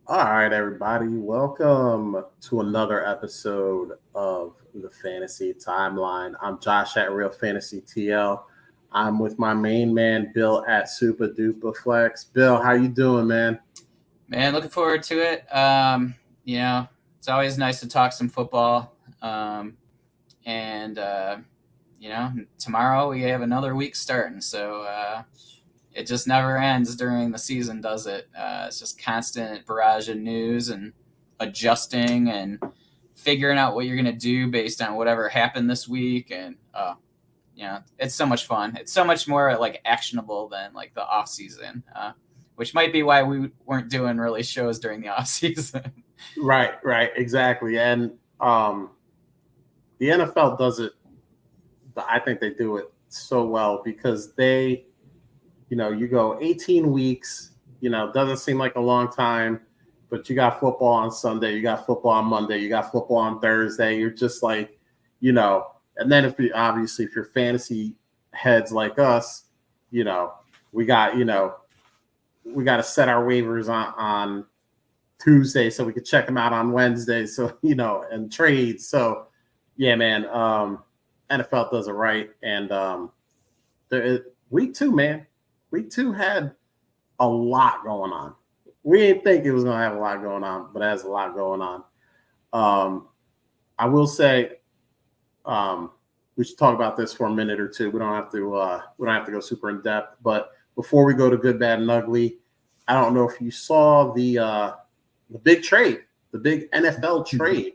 All right, everybody. Welcome to another episode of the Fantasy Timeline. I'm Josh at Real Fantasy TL. I'm with my main man, Bill at Super Duper Flex. Bill, how you doing, man? Man, looking forward to it. It's always nice to talk some football. And tomorrow we have another week starting, so it just never ends during the season, does it? It's just constant barrage of news and adjusting and figuring out what you're gonna do based on whatever happened this week, and it's so much fun. It's so much more like actionable than like the off season. Which might be why we weren't doing really shows during the off season. Right, exactly. And the NFL does it. I think they do it so well because you go 18 weeks. Doesn't seem like a long time, but you got football on Sunday, you got football on Monday, you got football on Thursday. You're just like, and then if you're fantasy heads like us, you know, we got, we got to set our waivers on Tuesday so we could check them out on Wednesday. So, and trades. So, yeah, man, NFL does it right. And week two, man, week two had a lot going on. We didn't think it was going to have a lot going on, but it has a lot going on. I will say, we should talk about this for a minute or two. We don't have to go super in depth. But before we go to good, bad, and ugly, I don't know if you saw the big trade, the big NFL trade.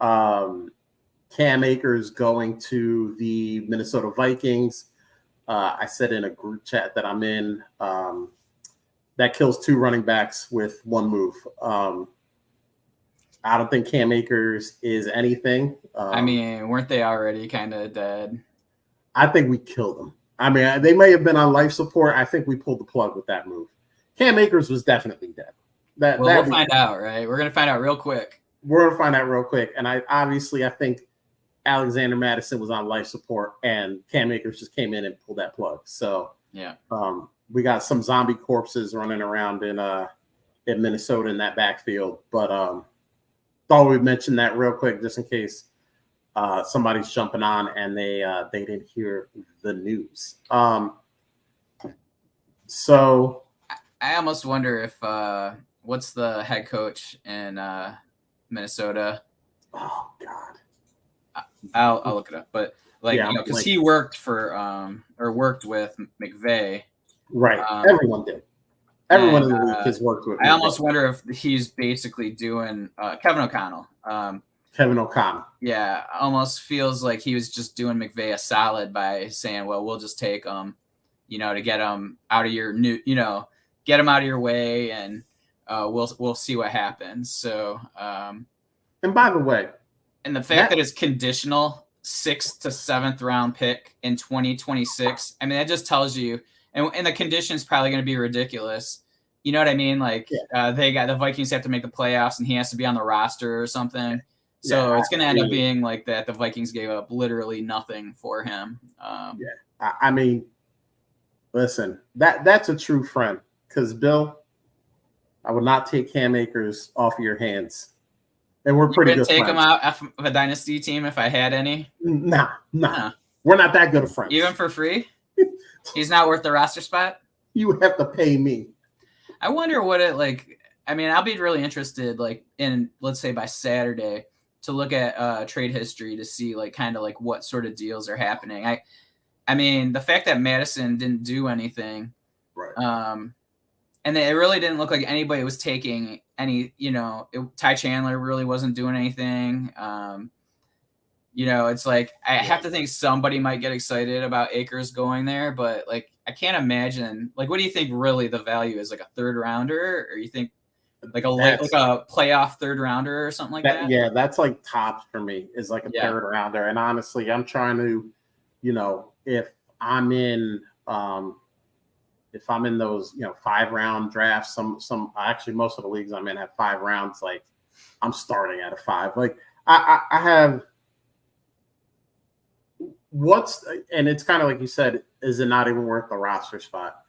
Cam Akers going to the Minnesota Vikings. I said in a group chat that I'm in, that kills two running backs with one move. I don't think Cam Akers is anything. Weren't they already kind of dead? I think we killed them. They may have been on life support. I think we pulled the plug with that move. Cam Akers was definitely dead. We'll find out, right? We're going to find out real quick. We're going to find out real quick. And I think Alexander Mattison was on life support and Cam Akers just came in and pulled that plug. So, yeah. We got some zombie corpses running around in Minnesota in that backfield. But thought we'd mention that real quick just in case somebody's jumping on and they didn't hear the news. So I almost wonder if what's the head coach in Minnesota? Oh God, I'll look it up. But because he worked for worked with McVay. Right. Everyone did. Everyone in the league has worked with. I almost wonder if he's basically doing Kevin O'Connell. Kevin O'Connell. Yeah, almost feels like he was just doing McVay a solid by saying, "Well, we'll just take him, to get him out of your get him out of your way, and we'll see what happens." So, and by the way, and the fact that it's conditional 6th to 7th round pick in 2026, that just tells you. And the condition's probably going to be ridiculous. You know what I mean? Like the Vikings have to make the playoffs, and he has to be on the roster or something. So it's going to end up being like that. The Vikings gave up literally nothing for him. Listen, that's a true friend. Because Bill, I would not take Cam Akers off of your hands, and we're pretty good. Take him out of a dynasty team if I had any. Nah. We're not that good of friends. Even for free. He's not worth the roster spot? You have to pay me. I wonder what it I'll be really interested in, let's say by Saturday, to look at trade history to see what sort of deals are happening. The fact that Madison didn't do anything, right? And it really didn't look like anybody was taking any. Ty Chandler really wasn't doing anything. It's like I have to think somebody might get excited about Akers going there, but I can't imagine. What do you think really the value is? Like a third rounder, or you think a playoff third rounder or something like that? Yeah, that's like tops for me is like a third rounder. And honestly, I'm trying to, if I'm in those 5-round drafts, some actually most of the leagues I'm in have 5 rounds. I'm starting at a 5. I have. And it's kind of like you said, is it not even worth the roster spot?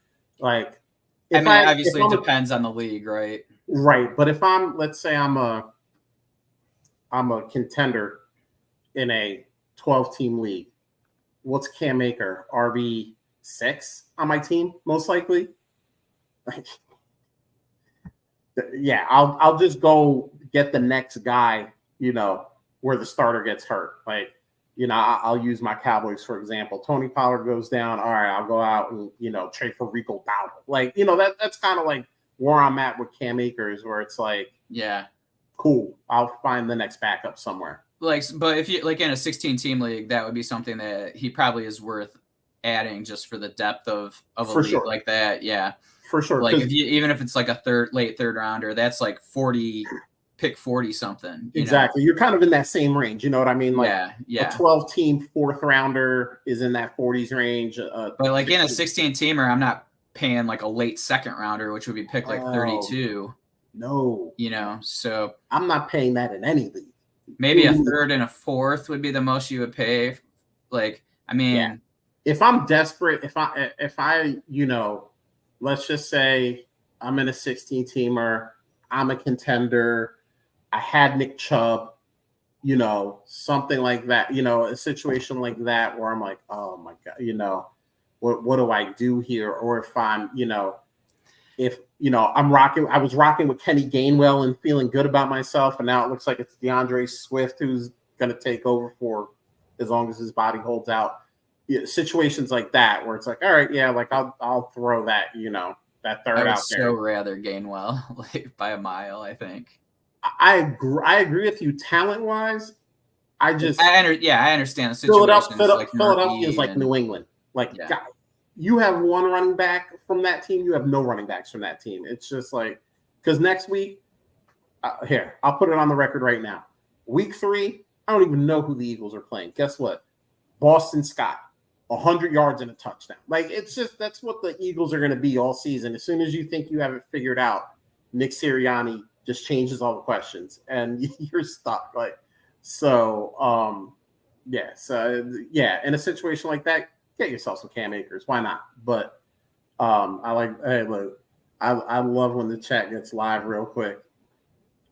I if mean, I if obviously it I'm depends on the league, right? right, but if let's say I'm a contender in a 12-team league, what's Cam Akers, RB6 on my team most likely? Like, yeah, I'll just go get the next guy, where the starter gets hurt. Like, I'll use my Cowboys for example. Tony Pollard goes down. All right, I'll go out and trade for Rico Dowdle. Like, that's kind of like where I'm at with Cam Akers, where it's like, Yeah. cool, I'll find the next backup somewhere. Like, but if you like in a 16-team league, that would be something that he probably is worth adding just for the depth of a For league sure. like that. Yeah. For sure. Like even if it's like a late third rounder, that's like 40, pick 40 something. Exactly. You're kind of in that same range. You know what I mean? Like a 12-team fourth rounder is in that 40s range. But like in a 16-teamer, I'm not paying like a late second rounder, which would be pick like 32. No. So I'm not paying that in any league. Maybe a third and a fourth would be the most you would pay. Like, I mean, yeah. If I'm desperate, if I, let's just say I'm in a 16-teamer, I'm a contender, I had Nick Chubb, something like that, a situation like that where I'm like, oh my God, what do I do here? Or if I'm, if I was rocking with Kenny Gainwell and feeling good about myself, and now it looks like it's DeAndre Swift who's going to take over for as long as his body holds out. Yeah, situations like that where it's like, all right, yeah, like I'll throw that, that third out there. I would so rather Gainwell like by a mile. I think I agree with you talent wise. I understand the situation. Philadelphia is like New England. Like, God, you have one running back from that team. You have no running backs from that team. It's just like, because next week, here, I'll put it on the record right now. Week 3, I don't even know who the Eagles are playing. Guess what? Boston Scott, 100 yards and a touchdown. Like, it's just, that's what the Eagles are going to be all season. As soon as you think you have it figured out, Nick Sirianni just changes all the questions and you're stuck. Like, so, in a situation like that, get yourself some Cam Akers. Why not? But hey, look, I love when the chat gets live real quick.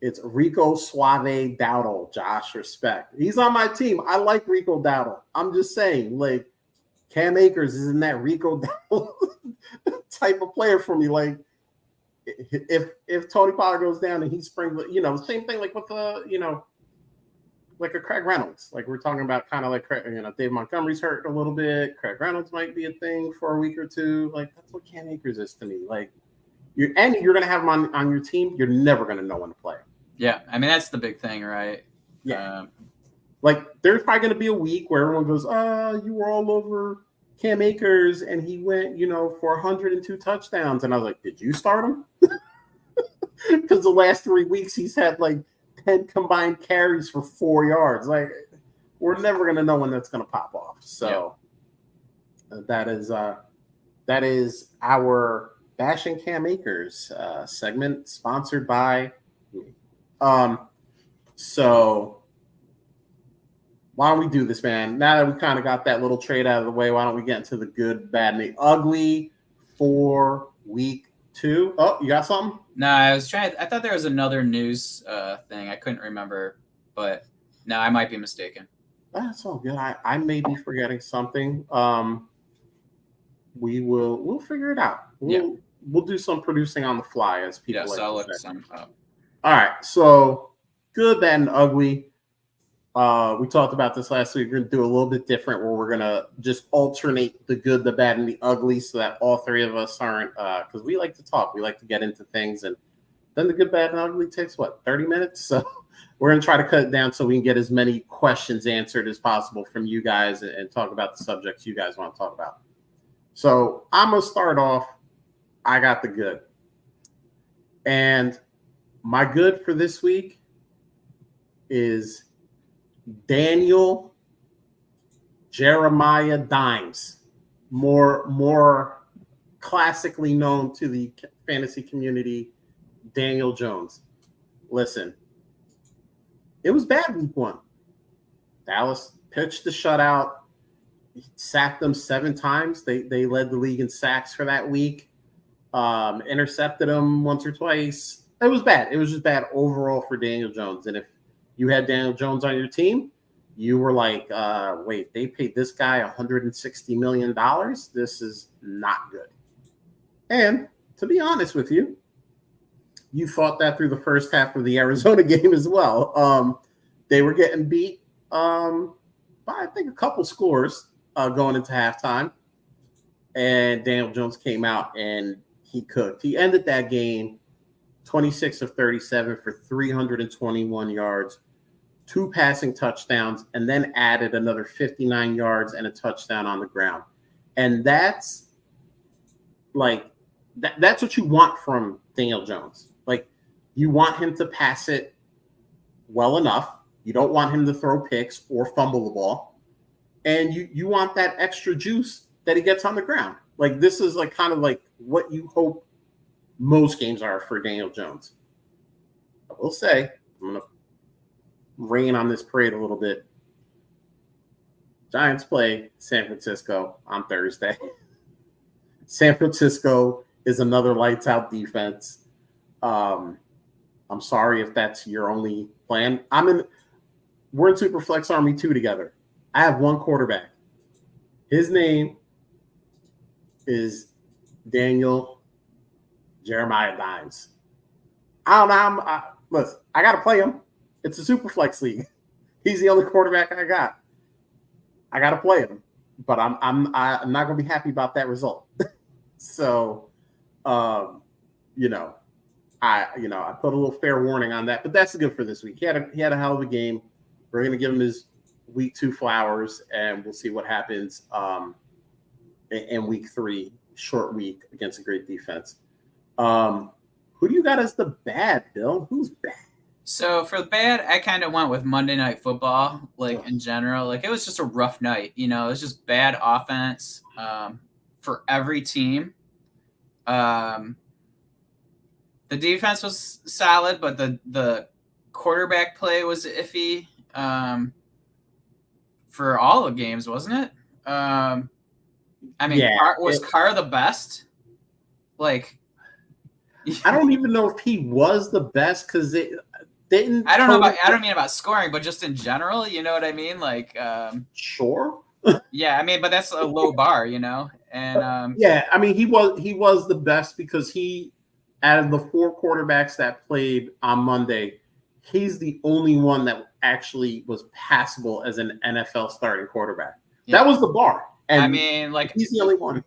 It's Rico Suave Dowdle, Josh. Respect. He's on my team. I like Rico Dowdle. I'm just saying, like, Cam Akers is in that Rico Dowdle type of player for me. Like, if Tony Pollard goes down and he springs, same thing like with the, like a Craig Reynolds. Like we're talking about kind of like, Dave Montgomery's hurt a little bit. Craig Reynolds might be a thing for a week or two. Like, that's what Cam Akers is to me. Like, you're going to have him on your team. You're never going to know when to play. Yeah. I mean, that's the big thing, right? Yeah. Like, there's probably going to be a week where everyone goes, you were all over Cam Akers and he went, for 102 touchdowns. And I was like, did you start him? Because the last 3 weeks he's had like 10 combined carries for 4 yards. Like, we're never going to know when that's going to pop off. So that is our Bashing Cam Akers segment, sponsored by me. So why don't we do this, man? Now that we kind of got that little trade out of the way, why don't we get into the good, bad, and the ugly for week 2? Oh, you got something? No, I thought there was another news thing. I couldn't remember, but no, I might be mistaken. That's all good. I may be forgetting something. We'll figure it out. We'll do some producing on the fly as people. Yes, I'll look some up. All right. So good, bad, and ugly. We talked about this last week. We're going to do a little bit different where we're going to just alternate the good, the bad, and the ugly so that all three of us aren't, because we like to talk. We like to get into things. And then the good, bad, and ugly takes, 30 minutes? So we're going to try to cut it down so we can get as many questions answered as possible from you guys and talk about the subjects you guys want to talk about. So I'm going to start off. I got the good. And my good for this week is Daniel Jeremiah Dimes, more classically known to the fantasy community, Daniel Jones. Listen, it was bad week 1. Dallas pitched the shutout, sacked them 7 times. They led the league in sacks for that week. Intercepted him once or twice. It was bad. It was just bad overall for Daniel Jones. And if you had Daniel Jones on your team, you were like, wait, they paid this guy $160 million? This is not good. And to be honest with you, you thought that through the first half of the Arizona game as well. They were getting beat by, I think, a couple scores going into halftime. And Daniel Jones came out and he cooked. He ended that game 26 of 37 for 321 yards, 2 passing touchdowns, and then added another 59 yards and a touchdown on the ground. And that's like that's what you want from Daniel Jones. Like, you want him to pass it well enough. You don't want him to throw picks or fumble the ball. And you want that extra juice that he gets on the ground. Like, this is like kind of like what you hope most games are for Daniel Jones. I will say, I'm going to rain on this parade a little bit. Giants play San Francisco on Thursday. San Francisco is another lights out defense. I'm sorry if that's your only plan. We're in Superflex Army 2 together. I have one quarterback. His name is Daniel Jeremiah Dimes. I don't know. Listen, I got to play him. It's a Superflex league. He's the only quarterback I got. I got to play him, but I'm not going to be happy about that result. So, I put a little fair warning on that, but that's good for this week. He had a hell of a game. We're going to give him his week 2 flowers, and we'll see what happens in week 3, short week against a great defense. Who do you got as the bad, Bill? Who's bad? So for the bad, I kind of went with Monday Night Football, in general. Like, it was just a rough night. It was just bad offense for every team. The defense was solid, but the quarterback play was iffy for all the games, wasn't it? Carr the best? Like, I don't even know if he was the best because it didn't. I don't mean about scoring, but just in general. You know what I mean? Like, sure. Yeah, I mean, but that's a low bar, And yeah, I mean, he was the best because he, out of the 4 quarterbacks that played on Monday, he's the only one that actually was passable as an NFL starting quarterback. Yeah. That was the bar. And I mean, he's the only one.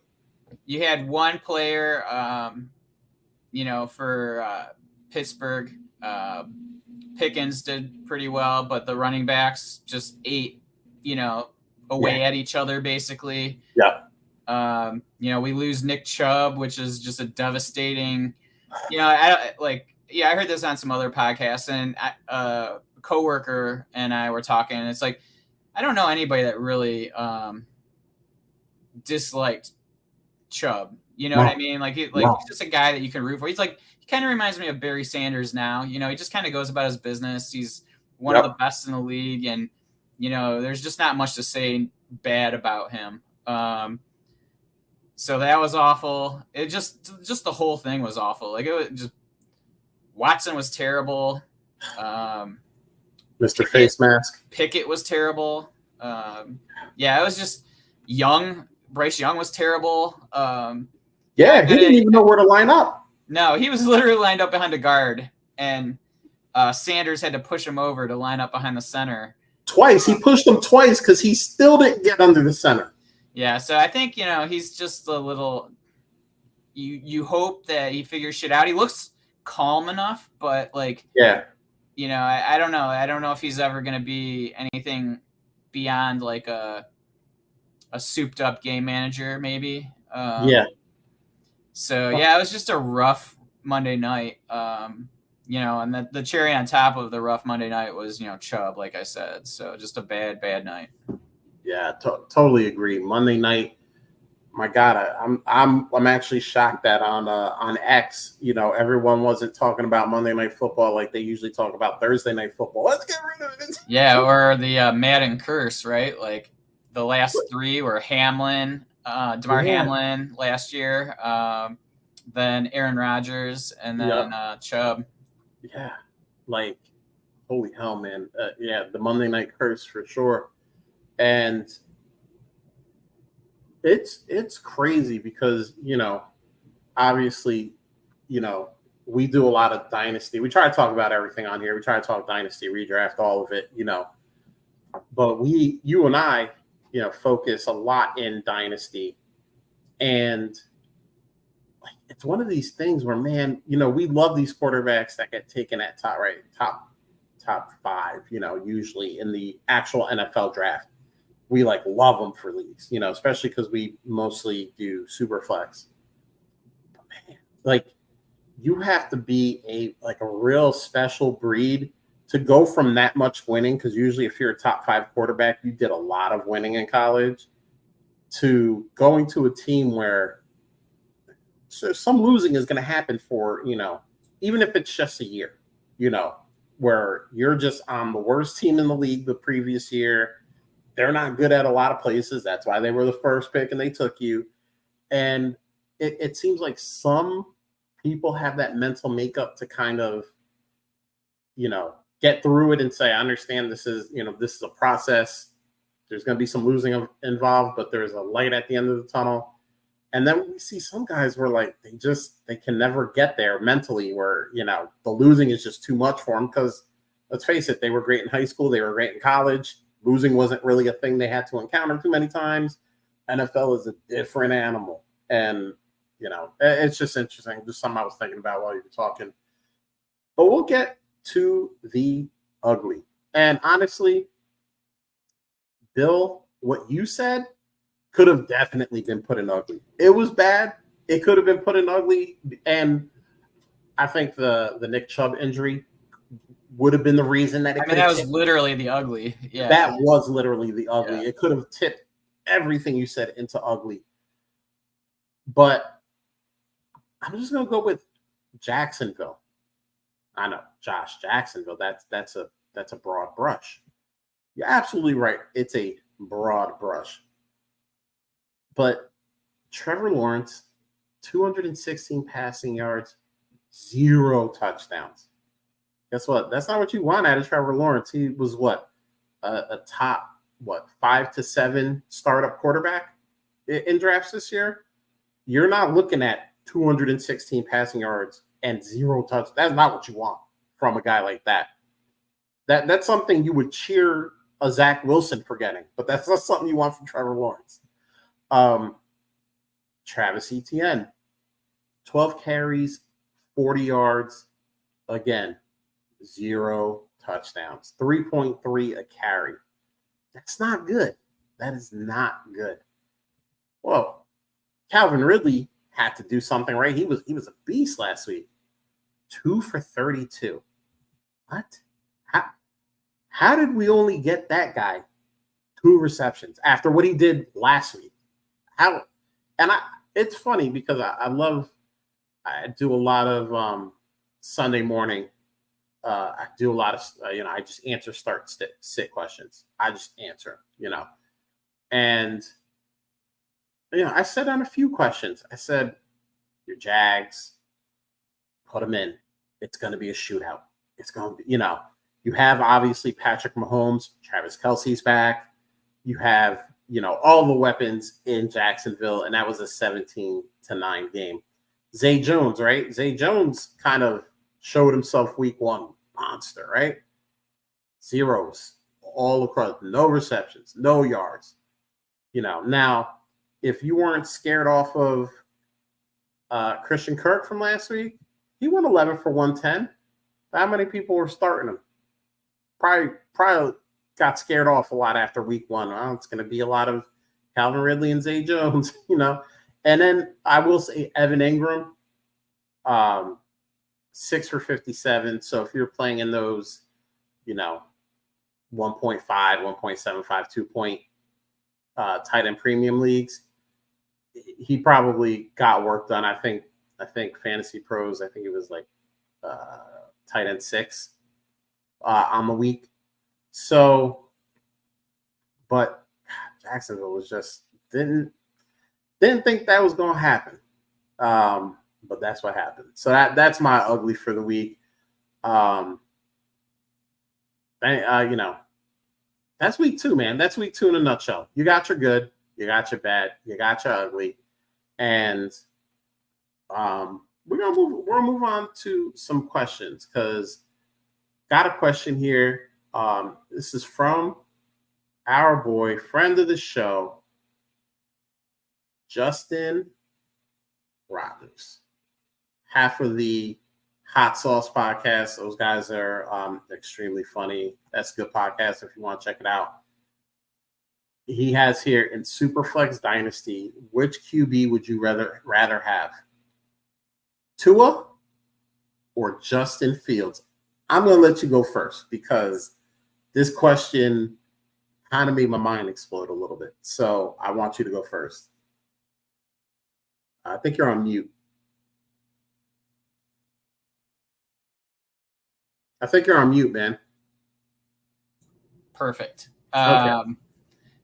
You had one player, for Pittsburgh. Pickens did pretty well, but the running backs just ate, away at each other, basically. Yeah. We lose Nick Chubb, which is just a devastating, I heard this on some other podcasts, and a coworker and I were talking, and it's like, I don't know anybody that really disliked Chubb. You know what I mean? He's just a guy that you can root for. He kind of reminds me of Barry Sanders now. He just kind of goes about his business. He's one of the best in the league, and there's just not much to say bad about him. So that was awful. It just the whole thing was awful. It was just, Watson was terrible. Mr. Face Mask. Pickett was terrible. It was just young. Bryce Young was terrible. He didn't even know where to line up. No, he was literally lined up behind a guard, and Sanders had to push him over to line up behind the center. Twice. He pushed him twice because he still didn't get under the center. Yeah, so I think, he's just a little – you hope that he figures shit out. He looks calm enough, but, I don't know. I don't know if he's ever going to be anything beyond, a souped-up game manager, maybe. So, it was just a rough Monday night. And the cherry on top of the rough Monday night was, Chubb, like I said. So just a bad, bad night. Yeah, totally agree. Monday night, my God, I'm actually shocked that on X, everyone wasn't talking about Monday Night Football like they usually talk about Thursday Night Football. Let's get rid of it. Yeah, or the Madden curse, right? The last 3 were Hamlin, DeMar Hamlin last year, then Aaron Rodgers, and then Chubb. Yeah, like holy hell, man. Yeah, the Monday night curse for sure. And it's crazy because, obviously, we do a lot of dynasty. We try to talk about everything on here. We try to talk dynasty, redraft, all of it, But you and I, focus a lot in dynasty. And it's one of these things where, man, we love these quarterbacks that get taken at top 5, usually in the actual NFL draft. We love them for leagues, especially because we mostly do super flex. But man, you have to be a real special breed to go from that much winning, because usually if you're a top 5 quarterback, you did a lot of winning in college, to going to a team where some losing is going to happen for, even if it's just a year, where you're just on the worst team in the league the previous year. They're not good at a lot of places. That's why they were the first pick and they took you. And it seems like some people have that mental makeup to kind of, get through it and say, I understand this is a process. There's going to be some losing involved, but there's a light at the end of the tunnel. And then we see some guys where they can never get there mentally, where, the losing is just too much for them. Because let's face it, they were great in high school. They were great in college. Losing wasn't really a thing they had to encounter too many times. NFL is a different animal. And, it's just interesting. Just something I was thinking about while you were talking. But we'll get to the ugly. And honestly, Bill, what you said could have definitely been put in ugly. It was bad. It could have been put in ugly. And I think the Nick Chubb injury would have been the reason that that was literally the ugly. Yeah. That was literally the ugly. Yeah. It could have tipped everything you said into ugly. But I'm just going to go with Jacksonville. I know, Josh, Jacksonville. That's a broad brush. You're absolutely right. It's a broad brush. But Trevor Lawrence, 216 passing yards, 0 touchdowns. Guess what? That's not what you want out of Trevor Lawrence. He was a top 5 to 7 startup quarterback in drafts this year. You're not looking at 216 passing yards and 0 touchdowns. That's not what you want from a guy like that. That's something you would cheer a Zach Wilson for getting, but that's not something you want from Trevor Lawrence. Travis Etienne, 12 carries, 40 yards. Again, 0 touchdowns, 3.3 a carry. That's not good. That is not good. Whoa. Calvin Ridley had to do something right. He was a beast last week. 2 for 32. What? How did we only get that guy 2 receptions after what he did last week? How? And it's funny because I do a lot of Sunday morning. I do a lot of, I just answer sit questions. I just answer, and, I said on a few questions, I said, your Jags, put them in. It's going to be a shootout. It's going to be, you have obviously Patrick Mahomes, Travis Kelce's back. You have, all the weapons in Jacksonville, and that was a 17-9 game. Zay Jones, right? Zay Jones kind of showed himself week 1. Monster, right? 0s all across. No receptions, no yards. Now, if you weren't scared off of Christian Kirk from last week, he went 11 for 110. How many people were starting him? Probably got scared off a lot after week 1. Well, it's going to be a lot of Calvin Ridley and Zay Jones, And then I will say Evan Ingram, 6 for 57. So if you're playing in those, 1.5, 1.75, 2 point tight end premium leagues, he probably got work done. I think Fantasy Pros, I think it was tight end 6 on the week. So, but Jacksonville was just didn't think that was going to happen. but that's what happened. So that's my ugly for the week. You know, that's week 2, man. That's week 2 in a nutshell. You got your good, you got your bad, you got your ugly, and we're gonna move on to some questions because got a question here. This is from our boy, friend of the show, Justin Rogers, half of the Hot Sauce podcast. Those guys are extremely funny. That's a good podcast if you want to check it out. He has here in Superflex Dynasty, which QB would you rather have? Tua or Justin Fields? I'm going to let you go first because this question kind of made my mind explode a little bit. So I want you to go first. I think you're on mute. I think you're on mute, man. Perfect. Okay.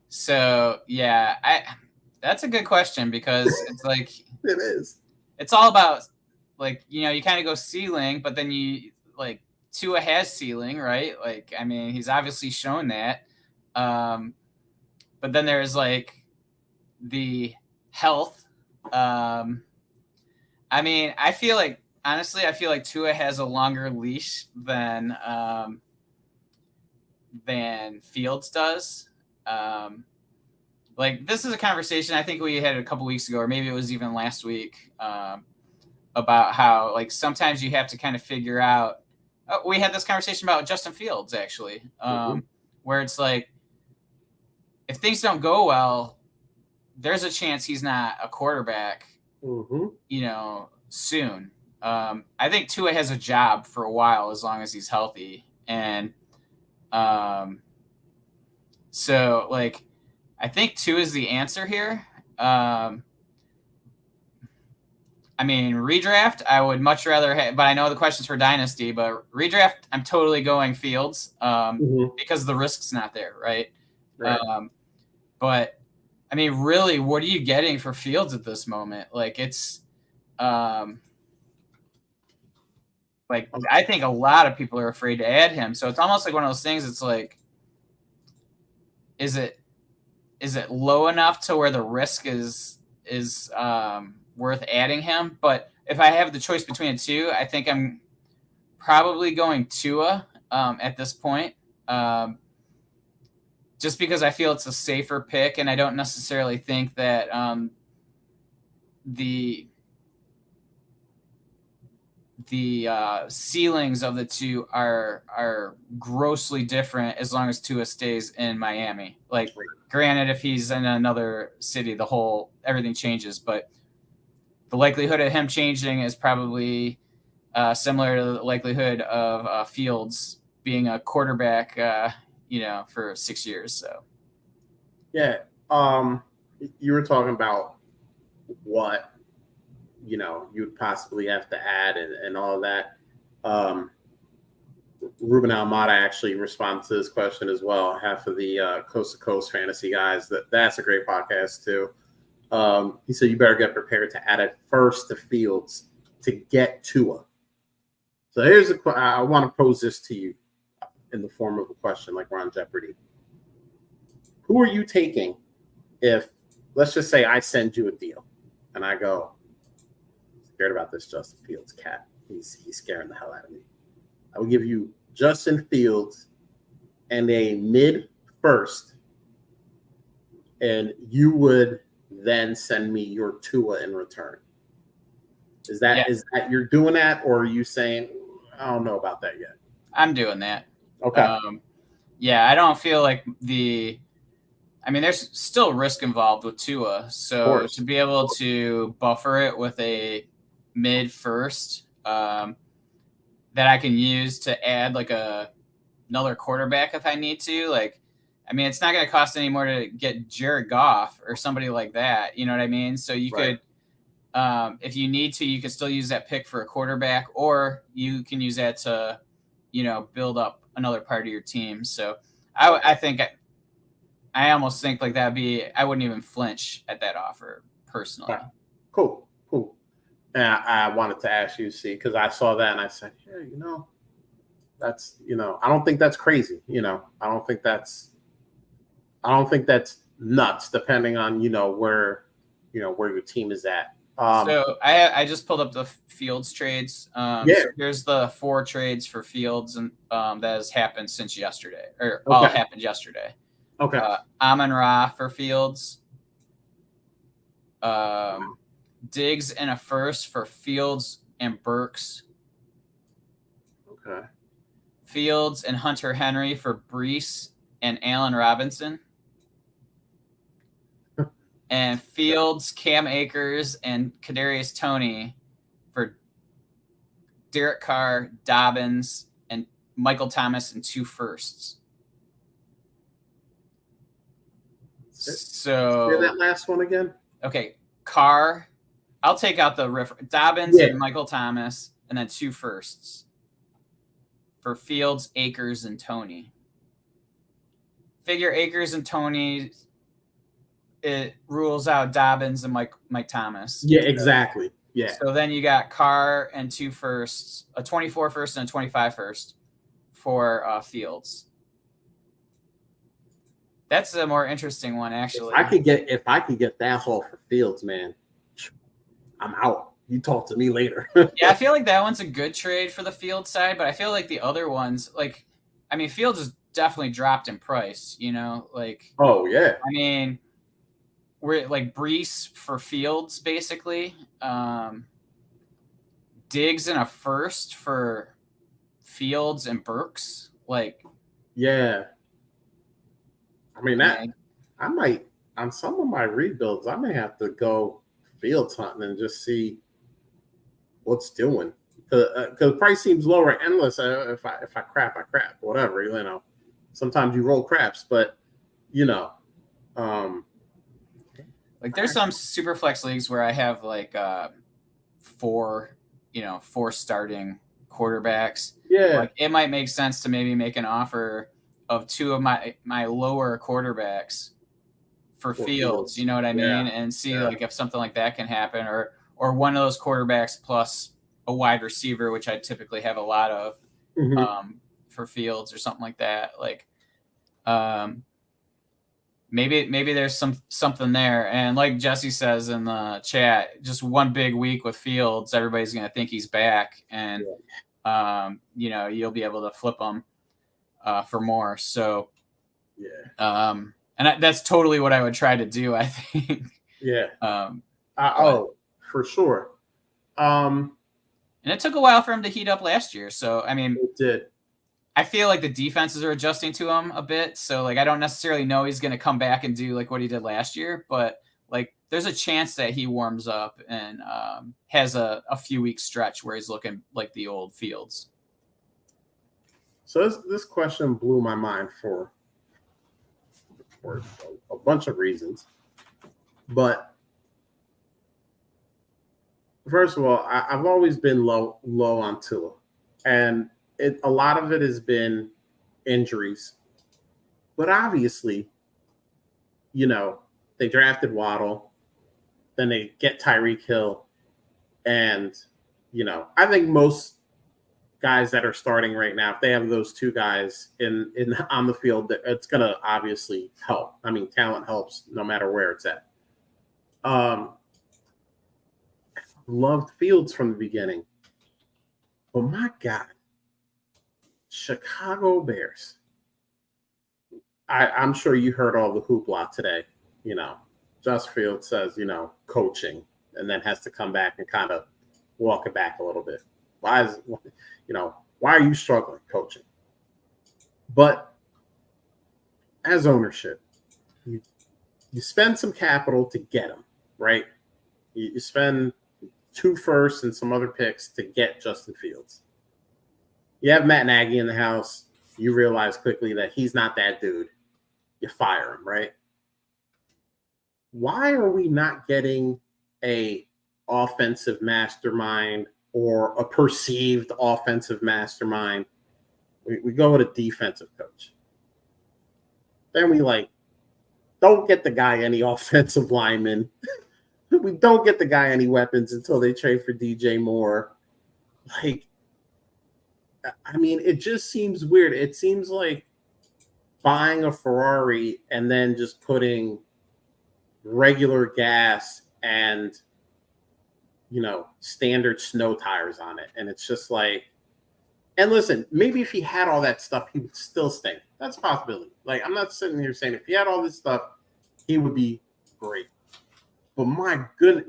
So yeah, that's a good question because it's like It is. It's all about like, you know, you kind of go ceiling, but then you like Tua has ceiling, right? Like, I mean, he's obviously shown that. But then there's like the health. I mean, honestly, I feel like Tua has a longer leash than Fields does. Like this is a conversation I think we had a couple weeks ago, or maybe it was even last week, about how like sometimes you have to kind of figure out. We had this conversation about Justin Fields actually, where it's like if things don't go well, there's a chance he's not a quarterback, you know, soon. I think Tua has a job for a while as long as he's healthy, and so like I think Tua is the answer here. I mean, redraft, I would much rather have, but I know the question's for Dynasty, but redraft, I'm totally going Fields because the risk's not there, right? But, I mean, really, what are you getting for Fields at this moment? Like, it's like, I think a lot of people are afraid to add him. So it's almost like one of those things, it's like, is it low enough to where the risk is worth adding him? But if I have the choice between the two, I think I'm probably going Tua at this point, just because I feel it's a safer pick, and I don't necessarily think that the ceilings of the two are grossly different as long as Tua stays in Miami. Like, granted, if he's in another city, everything changes, but the likelihood of him changing is probably similar to the likelihood of Fields being a quarterback, for 6 years. So, yeah, you were talking about what you'd possibly have to add and all of that. Ruben Almada actually responded to this question as well. Half of the Coast to Coast Fantasy guys. That's a great podcast too. He said you better get prepared to add it first to Fields to get Tua. So here's I want to pose this to you in the form of a question, like we're on Jeopardy. Who are you taking if, let's just say, I send you a deal and I go, scared about this Justin Fields cat. He's scaring the hell out of me. I will give you Justin Fields and a mid-first, and you would then send me your Tua in return. Is that you're doing that, or are you saying, I don't know about that yet? I'm doing that. Okay. I don't feel like there's still risk involved with Tua. So to be able to buffer it with a mid-first that I can use to add like another quarterback if I need to. Like, I mean, it's not going to cost any more to get Jared Goff or somebody like that. You know what I mean? So you could, if you need to, you could still use that pick for a quarterback, or you can use that to, build up another part of your team. So I think I almost think like I wouldn't even flinch at that offer personally. Cool. And I wanted to ask you, see, because I saw that and I said, yeah, that's, I don't think that's crazy. I don't think that's nuts, depending on, where your team is at. So I just pulled up the Fields trades. Yeah. So here's the 4 trades for Fields and that has happened since yesterday, or all Okay. happened yesterday. Okay. Amon-Ra for Fields. Diggs and a first for Fields and Burks. Okay. Fields and Hunter Henry for Brees and Allen Robinson. And Fields, Cam Akers, and Kadarius Toney for Derek Carr, Dobbins, and Michael Thomas and 2 firsts. So say that last one again. Okay, Carr. I'll take out the Dobbins and Michael Thomas, and then 2 firsts for Fields, Akers, and Toney. Figure Akers and Toney. It rules out Dobbins and Mike Thomas. Yeah, exactly. Yeah. So then you got Carr and 2 firsts, a 24 first and a 25 first for Fields. That's a more interesting one, actually. If I could get that haul for Fields, man, I'm out. You talk to me later. Yeah, I feel like that one's a good trade for the Fields side, but I feel like the other ones, Fields has definitely dropped in price. Oh yeah. We're like Brees for Fields, basically. Diggs and a first for Fields and Burks. Yeah. I might, on some of my rebuilds, I may have to go Fields hunting and just see what's doing. Because price seems lower. Endless. If I crap, I crap. Whatever. Sometimes you roll craps, but there's some super flex leagues where I have 4 starting quarterbacks. Yeah. It might make sense to maybe make an offer of 2 of my lower quarterbacks for Fields. You know what I mean? Yeah. And see if something like that can happen, or one of those quarterbacks plus a wide receiver, which I typically have a lot of for Fields or something like that. Maybe there's something there. And like Jesse says in the chat, just one big week with Fields, everybody's going to think he's back, and you'll be able to flip him for more. So and that's totally what I would try to do, I think. Yeah. For sure. And it took a while for him to heat up last year. So it did. I feel like the defenses are adjusting to him a bit. So I don't necessarily know he's going to come back and do what he did last year, but there's a chance that he warms up and has a few week stretch where he's looking like the old Fields. So this question blew my mind for a bunch of reasons. But first of all, I've always been low on Tua. And a lot of it has been injuries. But obviously, they drafted Waddle, then they get Tyreek Hill. And, I think most guys that are starting right now, if they have those 2 guys on the field, it's going to obviously help. Talent helps no matter where it's at. Loved Fields from the beginning. But my God, Chicago Bears. I'm sure you heard all the hoopla today. Just Fields says, coaching, and then has to come back and kind of walk it back a little bit. Why are you struggling coaching? But as ownership, you spend some capital to get them, right? You spend 2 firsts and some other picks to get Justin Fields. You have Matt Nagy in the house. You realize quickly that he's not that dude. You fire him, right? Why are we not getting a offensive mastermind or a perceived offensive mastermind? We go with a defensive coach. Then we don't get the guy any offensive lineman. We don't get the guy any weapons until they trade for DJ Moore. Like, I mean, it just seems weird. It seems like buying a Ferrari and then just putting regular gas and, standard snow tires on it. And it's just like, and listen, maybe if he had all that stuff, he would still stink. That's a possibility. Like, I'm not sitting here saying if he had all this stuff, he would be great. But my goodness,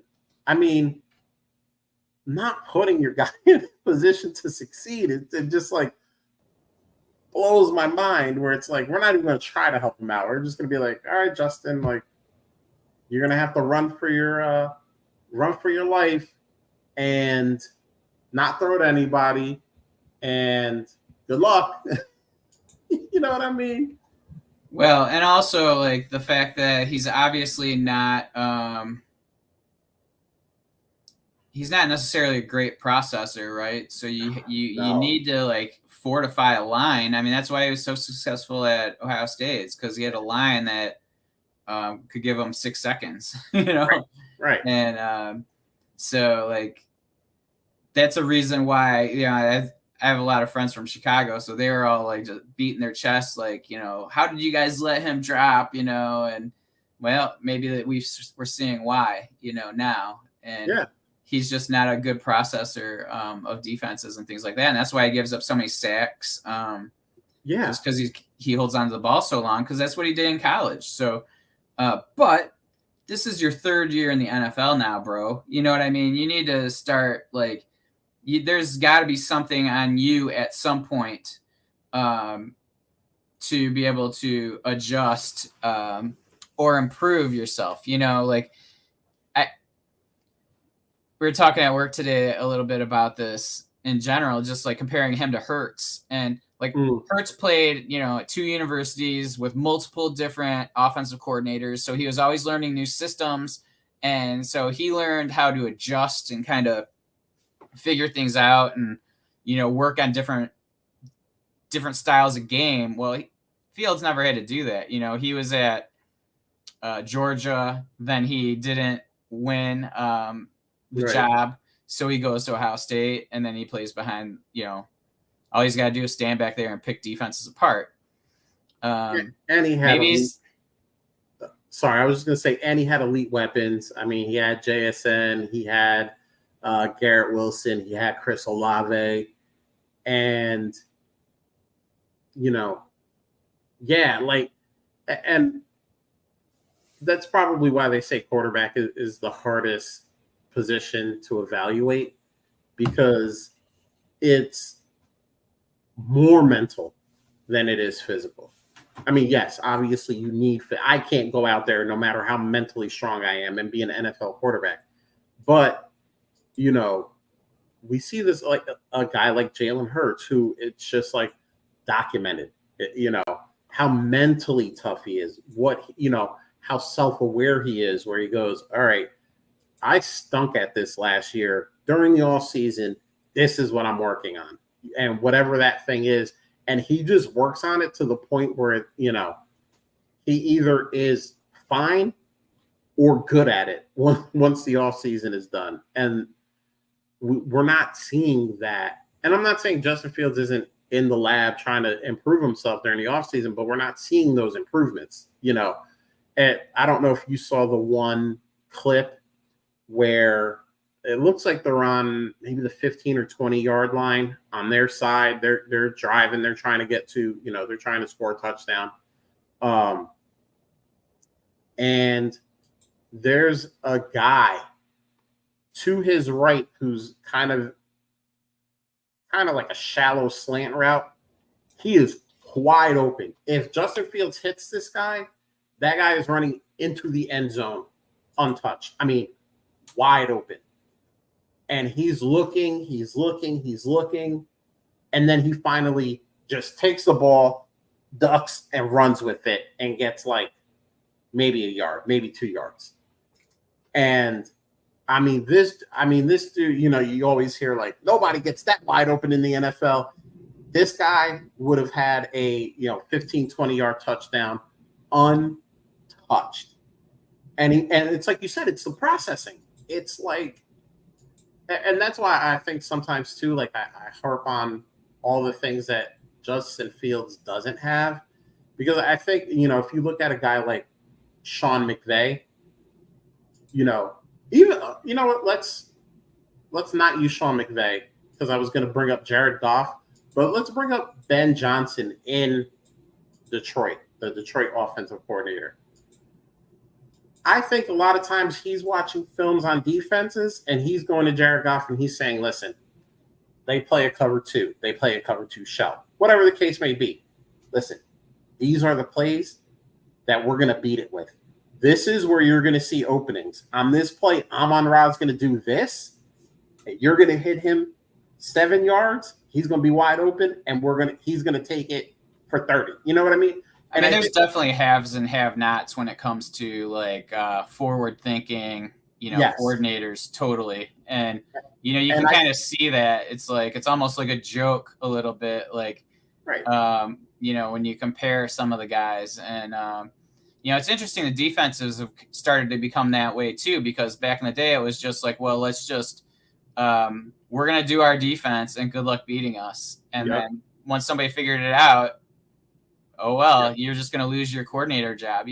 I mean, not putting your guy in a position to succeed, it just like blows my mind where it's like, we're not even going to try to help him out. We're just going to be like, all right, Justin, like, you're going to have to run for your life and not throw at anybody. And good luck. You know what I mean? Well, and also like the fact that he's obviously not he's not necessarily a great processor, right? So you need to like fortify a line. I mean, that's why he was so successful at Ohio State. It's because he had a line that could give him 6 seconds, Right. And so like that's a reason why I have a lot of friends from Chicago, so they were all like just beating their chests, like, how did you guys let him drop, and well, maybe that we're seeing why, now, and he's just not a good processor of defenses and things like that, and that's why he gives up so many sacks. Just because he holds on to the ball so long, because that's what he did in college. So, but this is your third year in the NFL now, bro. You know what I mean? You need to start like. There's got to be something on you at some point to be able to adjust or improve yourself. Like we were talking at work today a little bit about this in general, just like comparing him to Hurts. And like Hurts played, at 2 universities with multiple different offensive coordinators. So he was always learning new systems. And so he learned how to adjust and kind of figure things out and work on different styles of game. Well, Fields never had to do that. He was at Georgia, then he didn't win the job, so he goes to Ohio State, and then he plays behind. All he's got to do is stand back there and pick defenses apart. And he had sorry, I was just gonna say, and he had elite weapons. I mean, he had JSN, he had Garrett Wilson, he had Chris Olave, and and that's probably why they say quarterback is the hardest position to evaluate, because it's more mental than it is physical. I mean, yes, obviously you need I can't go out there no matter how mentally strong I am and be an NFL quarterback, but we see this like a guy like Jalen Hurts, who it's just like documented, how mentally tough he is, how self-aware he is, where he goes, all right, I stunk at this last year during the off season. This is what I'm working on. And whatever that thing is, and he just works on it to the point where, he either is fine or good at it once the off season is done. And we're not seeing that. And I'm not saying Justin Fields isn't in the lab trying to improve himself during the offseason, but we're not seeing those improvements, And I don't know if you saw the one clip where it looks like they're on maybe the 15 or 20-yard line on their side. They're driving. They're trying to get to, they're trying to score a touchdown. And there's a guy to his right who's kind of like a shallow slant route. He is wide open. If Justin Fields hits this guy, that guy is running into the end zone untouched. I mean, wide open. And he's looking. And then he finally just takes the ball, ducks, and runs with it and gets like maybe a yard, maybe 2 yards. And this dude, you always hear like nobody gets that wide open in the NFL. This guy would have had a 15, 20-yard touchdown untouched. and it's like you said, it's the processing. It's like, and that's why I think sometimes too, like I harp on all the things that Justin Fields doesn't have, because I think, if you look at a guy like Sean McVay, even what, let's not use Sean McVay because I was going to bring up Jared Goff, but let's bring up Ben Johnson in Detroit, the Detroit offensive coordinator. I think a lot of times he's watching films on defenses and he's going to Jared Goff and he's saying, listen, they play a cover two. They play a cover two shell. Whatever the case may be. Listen, these are the plays that we're going to beat it with. This is where you're going to see openings. On this play, Amon-Ra's going to do this. And you're going to hit him 7 yards. He's going to be wide open, and he's going to take it for 30. You know what I mean? And there's definitely haves and have-nots when it comes to like forward-thinking, Yes. coordinators, totally. And you can kind of see that it's almost like a joke a little bit, like right. When you compare some of the guys, and it's interesting. The defenses have started to become that way too, because back in the day it was just like, well, let's just we're gonna do our defense and good luck beating us. And then once somebody figured it out, oh well, you're just gonna lose your coordinator job,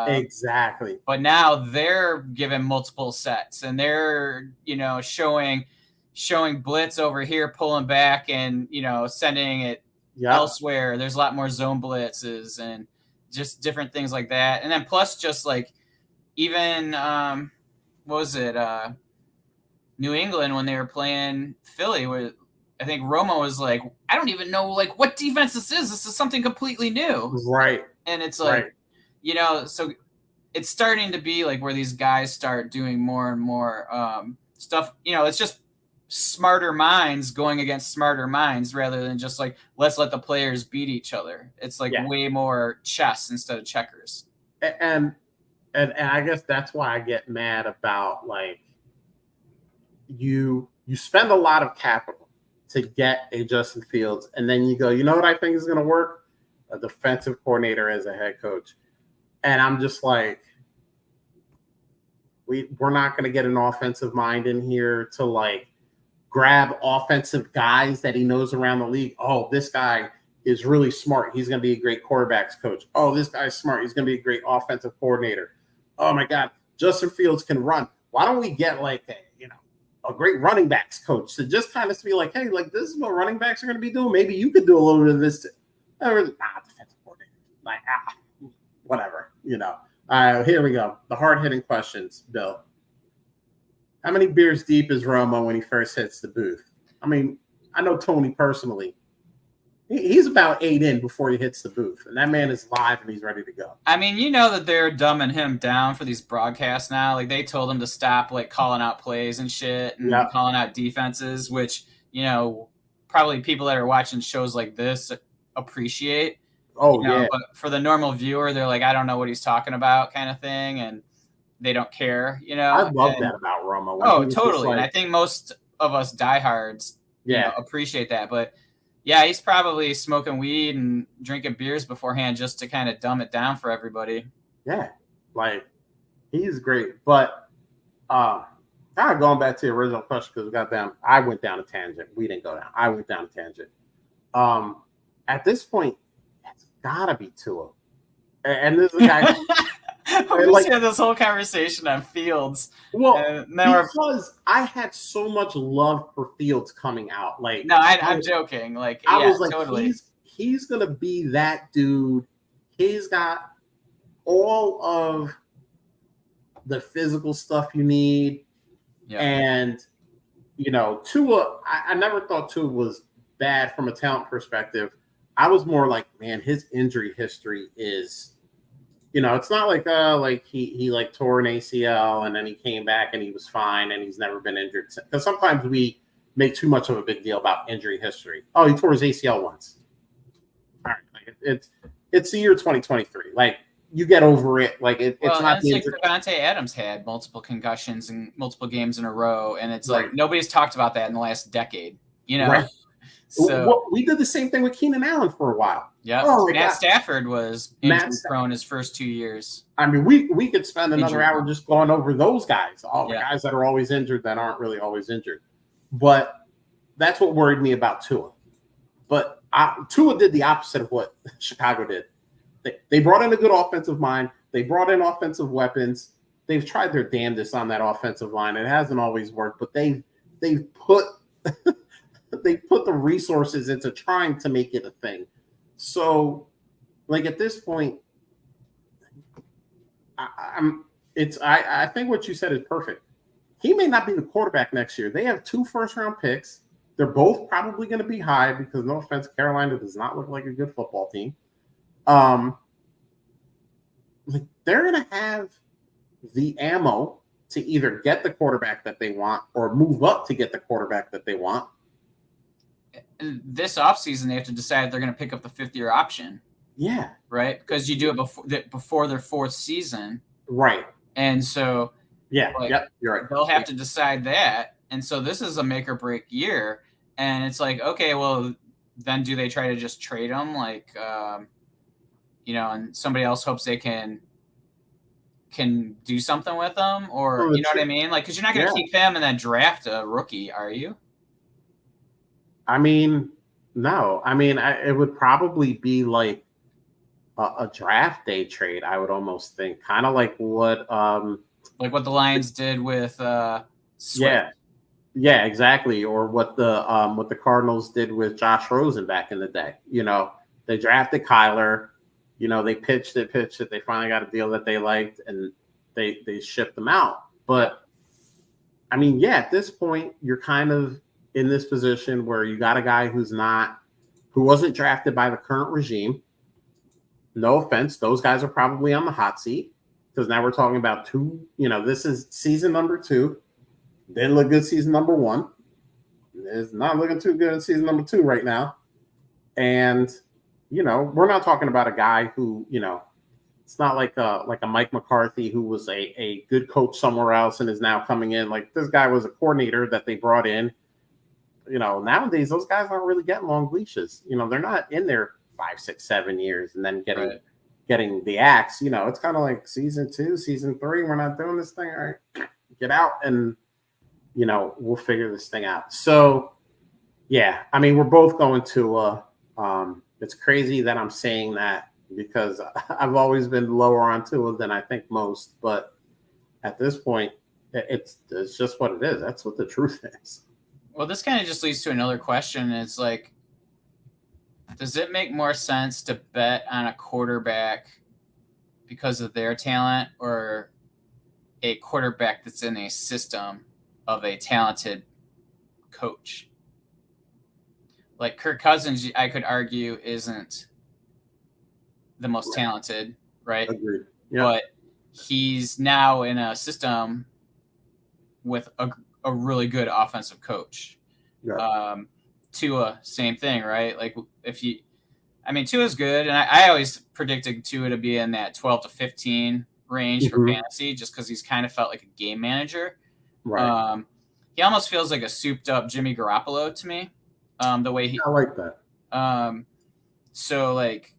Exactly. But now they're given multiple sets, and they're showing blitz over here, pulling back, and sending it elsewhere. There's a lot more zone blitzes and just different things like that. And then plus just like even what was it? New England when they were playing Philly, where I think Romo was like, I don't even know like what defense this is. This is something completely new. Right. And it's like, so it's starting to be like where these guys start doing more and more stuff. It's just smarter minds going against smarter minds rather than just like, let's let the players beat each other. It's like way more chess instead of checkers. And I guess that's why I get mad about like you spend a lot of capital to get a Justin Fields, and then you go, you know what I think is going to work? A defensive coordinator as a head coach. And I'm just like, we're not going to get an offensive mind in here to like grab offensive guys that he knows around the league. Oh, this guy is really smart. He's going to be a great quarterbacks coach. Oh, this guy's smart. He's going to be a great offensive coordinator. Oh my God, Justin Fields can run. Why don't we get like a great running backs coach to just kind of be like, hey, like this is what running backs are going to be doing. Maybe you could do a little bit of this. Defensive coordinator. Like, whatever, Here we go. The hard-hitting questions, Bill. How many beers deep is Romo when he first hits the booth? I mean, I know Tony personally. He's about 8 in before he hits the booth, and that man is live and he's ready to go. I mean, that they're dumbing him down for these broadcasts now. Like they told him to stop like calling out plays and shit and calling out defenses, which, probably people that are watching shows like this appreciate. Oh, yeah. But for the normal viewer, they're like, I don't know what he's talking about kind of thing, and they don't care, I love that about Romo. Oh, totally. And I think most of us diehards appreciate that. But yeah, he's probably smoking weed and drinking beers beforehand just to kind of dumb it down for everybody. Yeah, like he's great. But kind of going back to the original question, because I went down a tangent. We didn't go down. I went down a tangent. At this point, it's gotta be Tua. And this is a guy. We had this whole conversation on Fields. Well, because I had so much love for Fields coming out. Like, no, I'm joking. Like, I was like, totally. He's gonna be that dude. He's got all of the physical stuff you need, and Tua. I never thought Tua was bad from a talent perspective. I was more like, man, his injury history is. It's not like he like tore an ACL and then he came back and he was fine and he's never been injured. Because sometimes we make too much of a big deal about injury history. Oh, he tore his ACL once. All right, like it's the year 2023. Like you get over it. Like it's not. It's like Davante Adams had multiple concussions and multiple games in a row, and it's like nobody's talked about that in the last decade. Right. So We did the same thing with Keenan Allen for a while. yeah, Oh my Matt God. Stafford was injury prone his first 2 years. I mean, we could spend another Injury. hour just going over those guys, all the Yeah. guys that are always injured that aren't really always injured. But that's what worried me about Tua. But Tua did the opposite of what Chicago did. They brought in a good offensive mind. They brought in offensive weapons. They've tried their damnedest on that offensive line. It hasn't always worked, but they've put they put the resources into trying to make it a thing. So, like at this point, I think what you said is perfect. He may not be the quarterback next year. They have 2 first-round picks. They're both probably going to be high because, no offense, Carolina does not look like a good football team. They're going to have the ammo to either get the quarterback that they want or move up to get the quarterback that they want. This offseason, they have to decide if they're going to pick up the 5th-year option. Yeah. Right? Because you do it before their 4th season. Right. And so yeah, yep, you're right. They'll have to decide that. And so this is a make or break year. And it's like, okay, well, then do they try to just trade him? Like, and somebody else hopes they can do something with them, or you know what I mean? Like, because you're not going to keep him and then draft a rookie, are you? I mean, no. I mean, it would probably be like a draft day trade. I would almost think, kind of like what the Lions did with Swift. Yeah, exactly. Or what the Cardinals did with Josh Rosen back in the day. They drafted Kyler. They pitched it. They finally got a deal that they liked, and they shipped them out. But I mean, at this point, you're kind of in this position where you got a guy who wasn't drafted by the current regime. No offense, those guys are probably on the hot seat because now we're talking about 2. This is season number 2. Didn't look good season number 1. It's not looking too good in season number 2 right now. And we're not talking about a guy who, it's not like a Mike McCarthy who was a good coach somewhere else and is now coming in. Like, this guy was a coordinator that they brought in. Nowadays those guys aren't really getting long leashes. They're not in there 5, 6, 7 years and then getting the axe. It's kind of like season 2, season 3. We're not doing this thing. All right, get out and we'll figure this thing out. So yeah, I mean, we're both going to it's crazy that I'm saying that because I've always been lower on Tua than I think most, but at this point it's just what it is. That's what the truth is. Well, this kind of just leads to another question. It's like, does it make more sense to bet on a quarterback because of their talent or a quarterback that's in a system of a talented coach? Like Kirk Cousins, I could argue, isn't the most talented, right? Agreed. Yeah. But he's now in a system with a really good offensive coach. Yeah. Tua, same thing, right? Like Tua's good, and I always predicted Tua to be in that 12 to 15 range for fantasy, just because he's kind of felt like a game manager. Right. He almost feels like a souped up Jimmy Garoppolo to me. The way I like that. So like,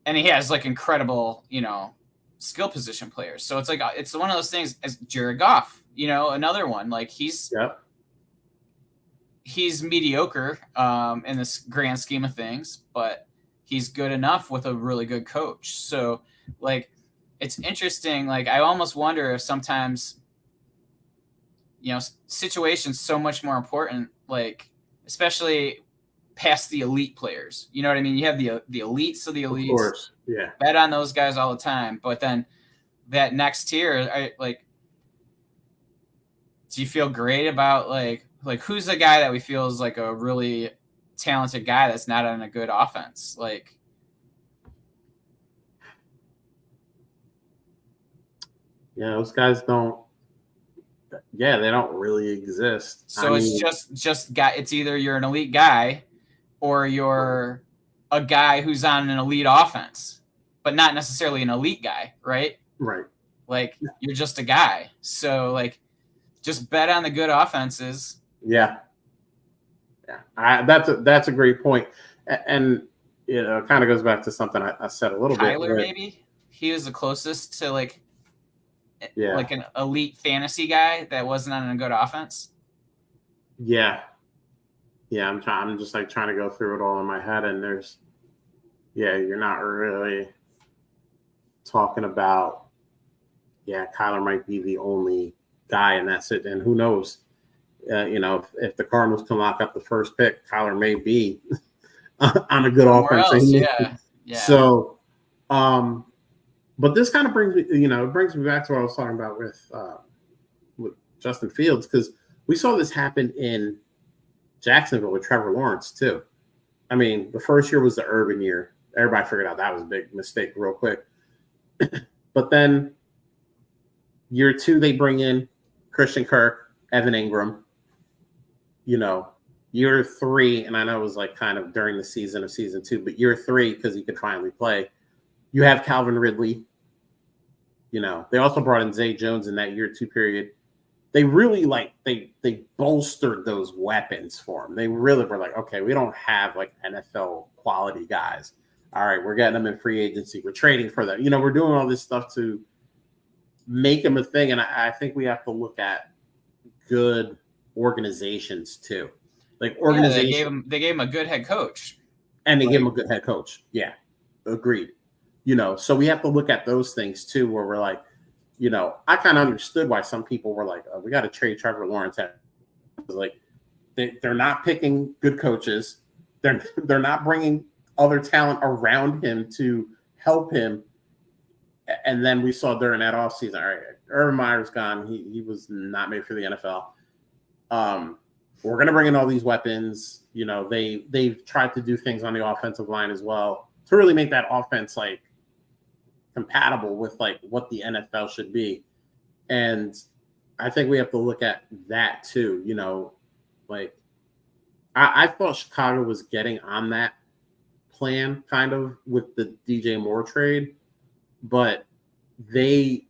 and he has like incredible, skill position players. So it's like, it's one of those things as Jared Goff, another one, like he's mediocre, in this grand scheme of things, but he's good enough with a really good coach. So like, it's interesting. Like, I almost wonder if sometimes, situation's so much more important, like, especially past the elite players. You know what I mean? You have the elites of the elites. Of course, yeah. Bet on those guys all the time. But then that next tier, do you feel great about like who's the guy that we feel is like a really talented guy that's not on a good offense? Like, those guys don't. Yeah, they don't really exist. So it's just guy. It's either you're an elite guy, or you're a guy who's on an elite offense, but not necessarily an elite guy, right? Right. Like, you're just a guy. So like, just bet on the good offenses. Yeah. That's a great point, and it kind of goes back to something I said a little bit. Kyler, maybe he was the closest to like Yeah, an elite fantasy guy that wasn't on a good offense. yeah. I'm just like trying to go through it all in my head, and you're not really talking about. Yeah, Kyler might be the only guy, and that's it. And who knows? If the Cardinals can lock up the first pick, Kyler may be on a good Somewhere offense. else, yeah. So, but this kind of brings me, it brings me back to what I was talking about with Justin Fields, because we saw this happen in Jacksonville with Trevor Lawrence too. I mean, the first year was the Urban year. Everybody figured out that was a big mistake real quick. But then year 2, they bring in Christian Kirk, Evan Ingram. Year 3, and I know it was like kind of during the season of season 2, but year 3, because he could finally play, you have Calvin Ridley. They also brought in Zay Jones in that year 2 period. They really they bolstered those weapons for him. They really were like, okay, we don't have like NFL quality guys. All right, we're getting them in free agency. We're trading for them. We're doing all this stuff to make them a thing. And I think we have to look at good organizations too. Like organization, they gave him a good head coach, and they gave him a good head coach. Yeah, agreed. So we have to look at those things too, where we're like, I kind of understood why some people were like, oh, we got to trade Trevor Lawrence. Like, they're not picking good coaches. They're not bringing other talent around him to help him. And then we saw during that offseason, all right, Urban Meyer's gone. He was not made for the NFL. We're going to bring in all these weapons. They've tried to do things on the offensive line as well to really make that offense like compatible with like what the NFL should be. And I think we have to look at that too. Like I thought Chicago was getting on that plan kind of with the DJ Moore trade, but they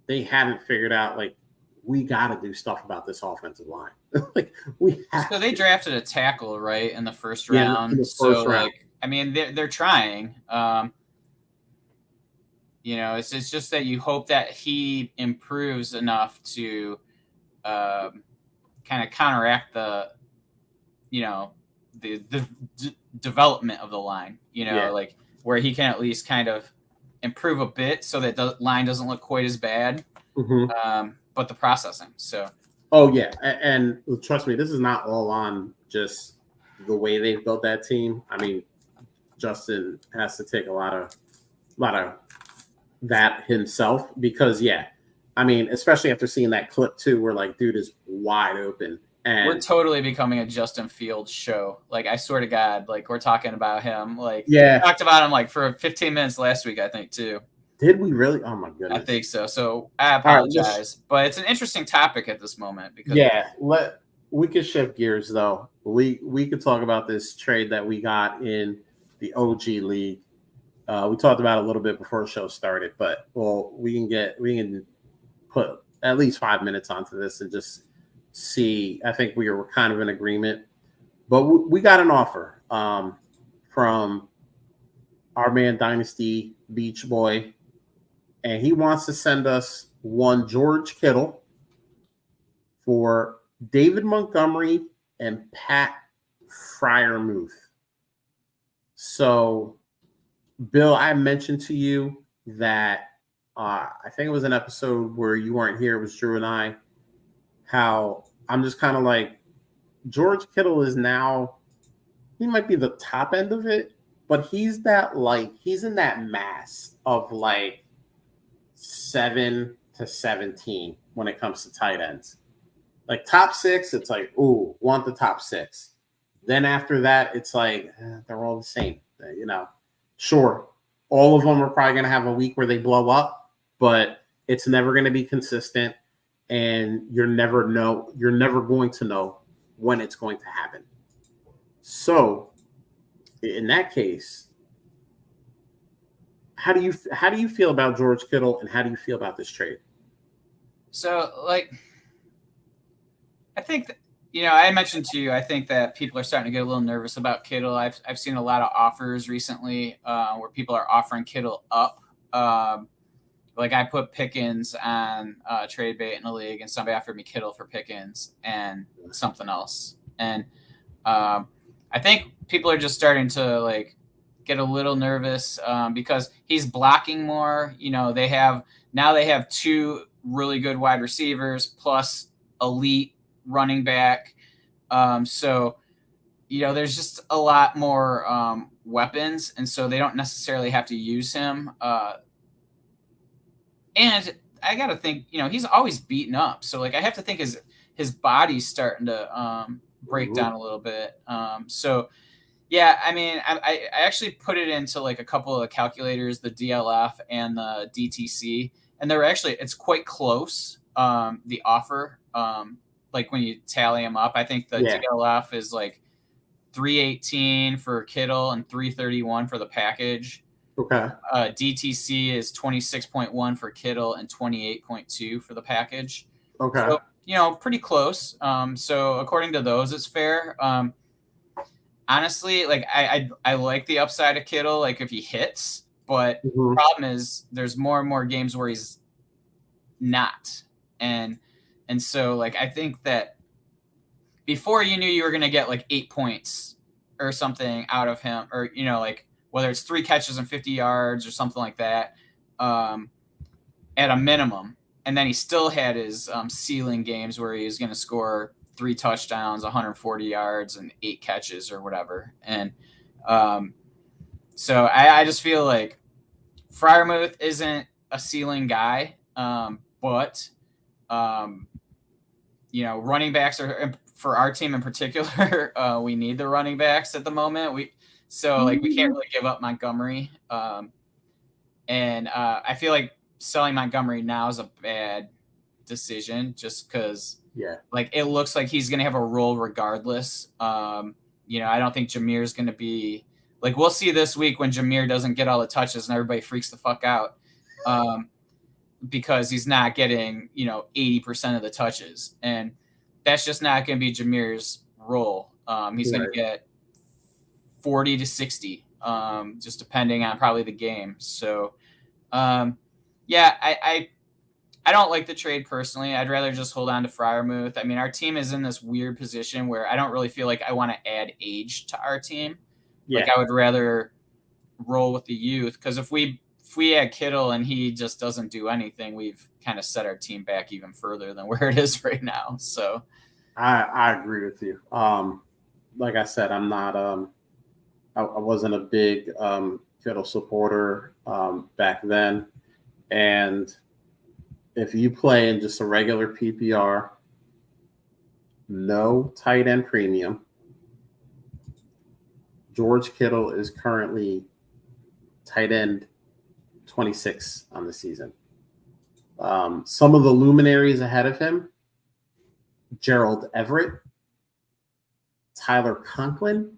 haven't figured out like we got to do stuff about this offensive line. Like we have so they drafted a tackle right in the first round. Round. I mean they're trying. It's just that you hope that he improves enough to kind of counteract the development of the line, like where he can at least kind of improve a bit so that the line doesn't look quite as bad. Mm-hmm. But the processing. So. Oh yeah, and trust me, this is not all on just the way they've built that team. I mean, Justin has to take a lot of that himself because I mean, especially after seeing that clip too, where like dude is wide open. And we're totally becoming a Justin Fields show. Like I swear to God, like we're talking about him. Like we talked about him like for 15 minutes last week, I think too. Did we really? Oh my goodness! I think so. So I apologize, but it's an interesting topic at this moment because we could shift gears though. We could talk about this trade that we got in the OG League. We talked about it a little bit before the show started, but we can put at least 5 minutes onto this and just see. I think we were kind of in agreement, but we got an offer from our man Dynasty Beach Boy. And he wants to send us one George Kittle for David Montgomery and Pat Freiermuth. So, Bill, I mentioned to you that I think it was an episode where you weren't here. It was Drew and I. How I'm just kind of like, George Kittle is now, he might be the top end of it, but he's in that mass of like 7 to 17 when it comes to tight ends. Like top 6, it's like, ooh, want the top 6. Then after that, it's like, they're all the same. Sure, all of them are probably going to have a week where they blow up, but it's never going to be consistent, and you're never going to know when it's going to happen. So, in that case, how do you feel about George Kittle, and how do you feel about this trade? So, like, I think I mentioned to you, I think that people are starting to get a little nervous about Kittle. I've seen a lot of offers recently where people are offering Kittle up. Like I put Pickens on trade bait in the league, and somebody offered me Kittle for Pickens and something else. And I think people are just starting to like get a little nervous because he's blocking more. They have 2 really good wide receivers plus elite running back. So there's just a lot more weapons, and so they don't necessarily have to use him. And I got to think, he's always beaten up. So like I have to think his body's starting to break down a little bit. So yeah, I mean, I actually put it into like a couple of calculators, the DLF and the DTC, and it's quite close. The offer, like when you tally them up, I think the DLF is like 318 for Kittle and 331 for the package. Okay. DTC is 26.1 for Kittle and 28.2 for the package. Okay. So, pretty close. So according to those, it's fair. Honestly, like I like the upside of Kittle, like if he hits, but the problem is there's more and more games where he's not. And so like I think that before you knew you were gonna get like 8 points or something out of him, or like whether it's 3 catches and 50 yards or something like that, at a minimum. And then he still had his ceiling games where he was going to score 3 touchdowns, 140 yards, and 8 catches or whatever. And so I just feel like Freiermuth isn't a ceiling guy, but running backs are, for our team in particular, we need the running backs at the moment. So like we can't really give up Montgomery. And I feel like selling Montgomery now is a bad decision just because like it looks like he's going to have a role regardless. I don't think Jameer's going to be like, we'll see this week when Jameer doesn't get all the touches and everybody freaks the fuck out because he's not getting, 80% of the touches. And that's just not going to be Jameer's role. He's going to get 40 to 60, just depending on probably the game. So, I don't like the trade personally. I'd rather just hold on to Freiermuth. I mean, our team is in this weird position where I don't really feel like I want to add age to our team. Yeah. Like I would rather roll with the youth because if we add Kittle and he just doesn't do anything, we've kind of set our team back even further than where it is right now. So, I agree with you. Like I said, I'm not. I wasn't a big Kittle supporter back then. And if you play in just a regular PPR, no tight end premium, George Kittle is currently tight end 26 on the season. Some of the luminaries ahead of him, Gerald Everett, Tyler Conklin,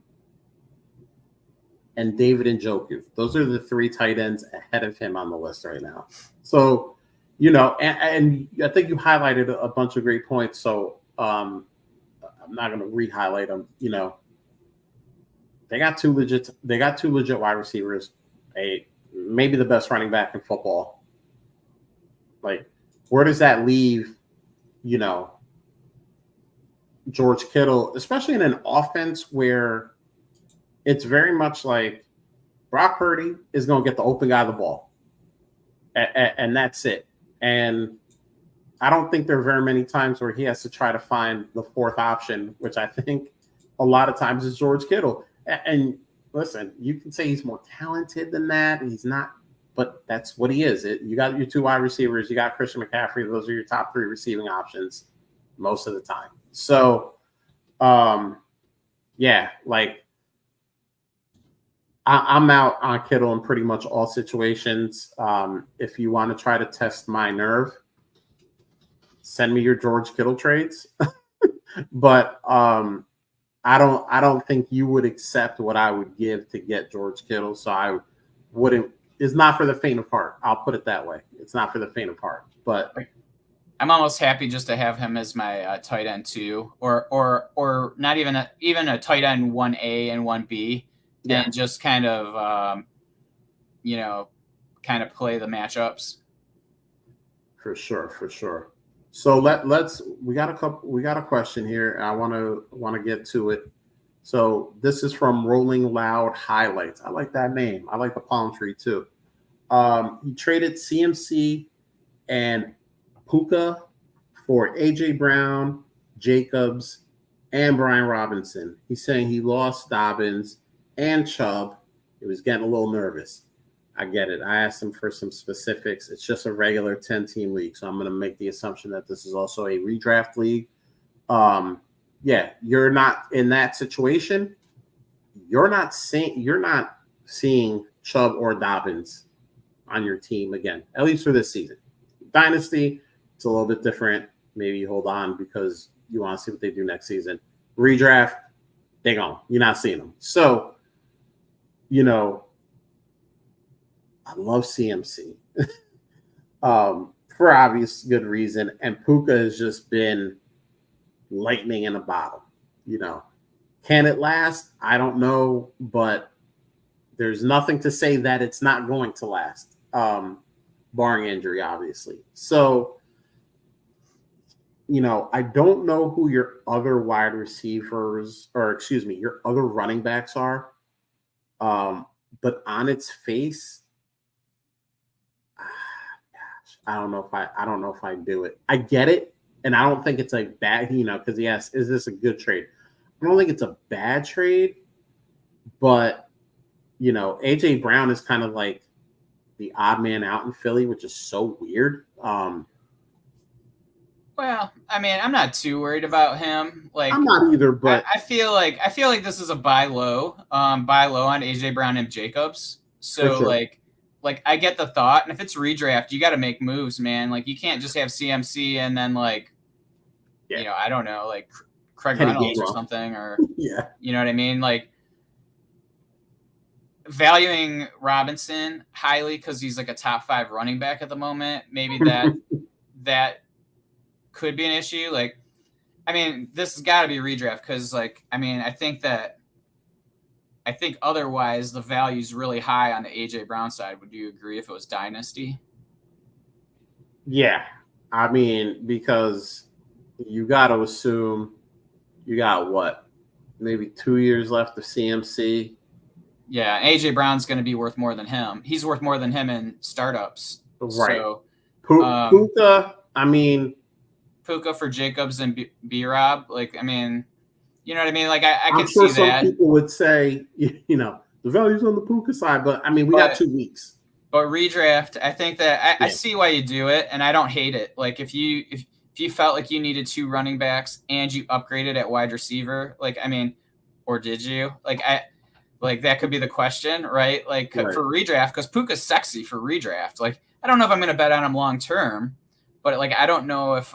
and David Njoku. Those are the 3 tight ends ahead of him on the list right now. So, and I think you highlighted a bunch of great points. So I'm not going to re-highlight them. They got two legit wide receivers. Maybe the best running back in football. Like, where does that leave, George Kittle, especially in an offense where it's very much like Brock Purdy is going to get the open guy the ball, and that's it. And I don't think there are very many times where he has to try to find the 4th option, which I think a lot of times is George Kittle. And listen, you can say he's more talented than that. He's not, but that's what he is. You got your 2 wide receivers. You got Christian McCaffrey. Those are your top 3 receiving options most of the time. So, like I'm out on Kittle in pretty much all situations. If you want to try to test my nerve, send me your George Kittle trades. But I don't think you would accept what I would give to get George Kittle. So I wouldn't. It's not for the faint of heart. I'll put it that way. It's not for the faint of heart. But I'm almost happy just to have him as my tight end 2, or not even a tight end 1A and 1B, Yeah, and just kind of kind of play the matchups. for sure, for sure. So let's we got a question here. I want to get to it. So this is from Rolling Loud Highlights. I like that name. I like the palm tree too. He traded CMC and Puka for AJ Brown, Jacobs, and Brian Robinson. He's saying he lost Dobbins and Chubb. He was getting a little nervous. I get it. I asked him for some specifics. It's just a regular 10-team league, so I'm going to make the assumption that this is also a redraft league. Yeah, you're not in that situation. You're not seeing Chubb or Dobbins on your team again, at least for this season. Dynasty, it's a little bit different. Maybe you hold on because you want to see what they do next season. Redraft, they gone. You're not seeing them. So, I love CMC for obvious good reason. And Puka has just been lightning in a bottle. Can it last? I don't know, but there's nothing to say that it's not going to last, barring injury, obviously. So, I don't know who your other wide receivers, or excuse me, your other running backs are. But on its face, I don't know if I do it. I get it, and I don't think it's a bad, because he asked, is this a good trade? I don't think it's a bad trade, but AJ Brown is kind of like the odd man out in Philly, which is so weird. Well, I mean, I'm not too worried about him. Like, I'm not either, but I feel like this is a buy low on AJ Brown and Jacobs. So sure. like I get the thought, and if it's redraft, you got to make moves, man. Like, you can't just have CMC and then I don't know, like Craig Kenny Reynolds Gainwell or something, or yeah, you know what I mean? Like, valuing Robinson highly because he's like a top 5 running back at the moment. Maybe that could be an issue. Like, I mean, this has got to be redraft because, I think otherwise the value's really high on the AJ Brown side. Would you agree if it was dynasty? Yeah. I mean, because you got to assume you got what? Maybe 2 years left of CMC. Yeah, AJ Brown's going to be worth more than him. He's worth more than him in startups. Right. So, Puka, I mean, Puka for Jacobs and B-Rob. Like, I mean, you know what I mean? Like, I can sure see that. Some people would say, the value's on the Puka side, but I mean, we got 2 weeks. But redraft, I think that I see why you do it, and I don't hate it. Like, if you felt like you needed 2 running backs and you upgraded at wide receiver, like, I mean, or did you? Like that could be the question, right? Like, right. For redraft, because Puka's sexy for redraft. Like, I don't know if I'm going to bet on him long term, but like, I don't know if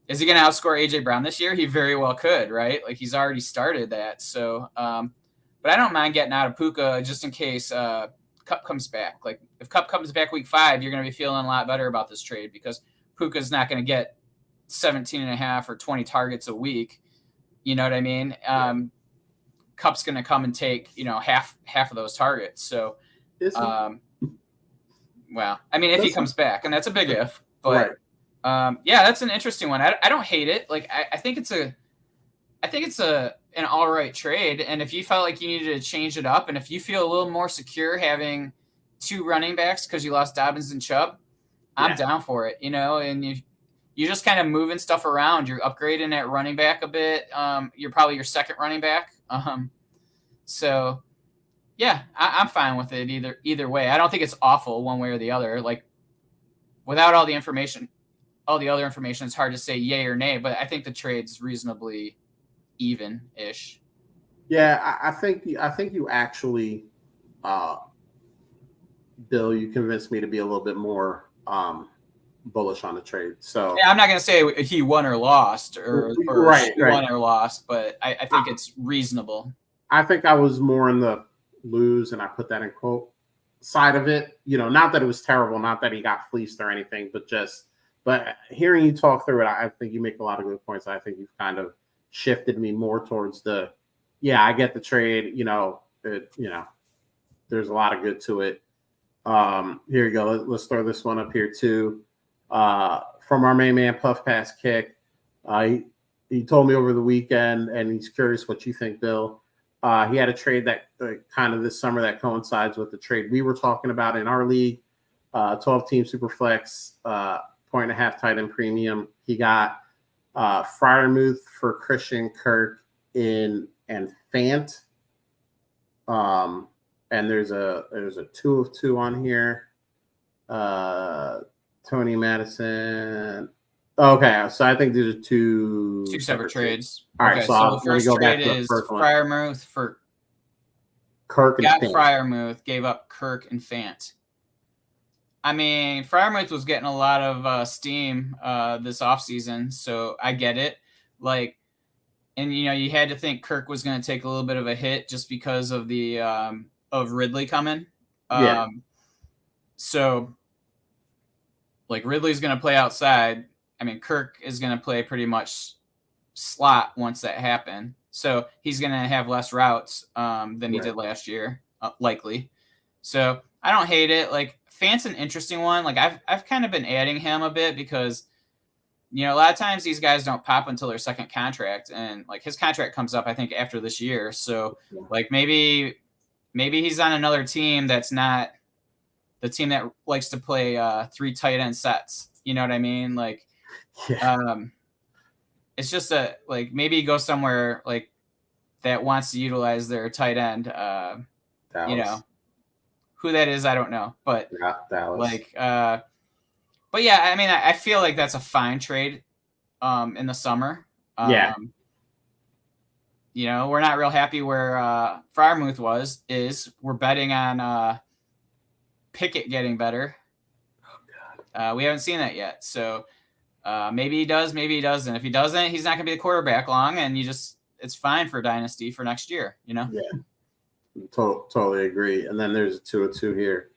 is he going to outscore AJ Brown this year? He very well could, right? Like, he's already started that. So, but I don't mind getting out of Puka just in case Kupp comes back. Like, if Kupp comes back week 5, you're going to be feeling a lot better about this trade because Puka's not going to get 17.5 or 20 targets a week. You know what I mean? Kupp's going to come and take, half of those targets. So, well, I mean, if he comes back, and that's a big if, but right. Yeah, that's an interesting one. I don't hate it. Like, I think it's an all right trade. And if you felt like you needed to change it up, and if you feel a little more secure having 2 running backs because you lost Dobbins and Chubb, I'm down for it, and you're just kind of moving stuff around. You're upgrading at running back a bit. You're probably your second running back. So yeah, I'm fine with it either way. I don't think it's awful one way or the other. Like, without all the other information, it's hard to say yay or nay, but I think the trade's reasonably even-ish. Yeah, I think you actually, Bill, you convinced me to be a little bit more bullish on the trade. So yeah, I'm not going to say he won or lost or right. won or lost, but I think it's reasonable. I think I was more in the lose, and I put that in quotes. side of it, not that it was terrible, not that he got fleeced or anything, but hearing you talk through it, I think you make a lot of good points. I think you've kind of shifted me more towards I get the trade, there's a lot of good to it. Here you go. Let's throw this one up here too. From our main man, Puff Pass Kick. He told me over the weekend, and he's curious what you think, Bill. He had a trade that kind of this summer that coincides with the trade we were talking about in our league, 12-team Superflex, 1.5 tight end premium. He got Freiermuth for Christian Kirk and Fant. And there's a 2 of 2 on here. Tony Madison. Okay, so I think these are two separate trades. All right, okay, so the first trade is Freiermuth for Kirk and Fant. Freiermuth, gave up Kirk and Fant. I mean, Freiermuth was getting a lot of steam this offseason, so I get it. And you had to think Kirk was going to take a little bit of a hit just because of the of Ridley coming. So Ridley's going to play outside. I mean, Kirk is going to play pretty much slot once that happened. So he's going to have less routes than he did last year, likely. So I don't hate it. Fant's an interesting one. I've kind of been adding him a bit because, a lot of times these guys don't pop until their second contract. And his contract comes up, I think, after this year. So maybe he's on another team that's not the team that likes to play 3 tight end sets. You know what I mean? It's just maybe he goes somewhere that wants to utilize their tight end. Who that is, I don't know. But Dallas. But yeah, I mean, I feel like that's a fine trade in the summer. We're not real happy where Freiermuth is. We're betting on Pickett getting better. Oh God. We haven't seen that yet. So maybe he does, maybe he doesn't. If he doesn't, he's not going to be the quarterback long, and it's fine for Dynasty for next year, Yeah, totally agree. And then there's a 2 of 2 here.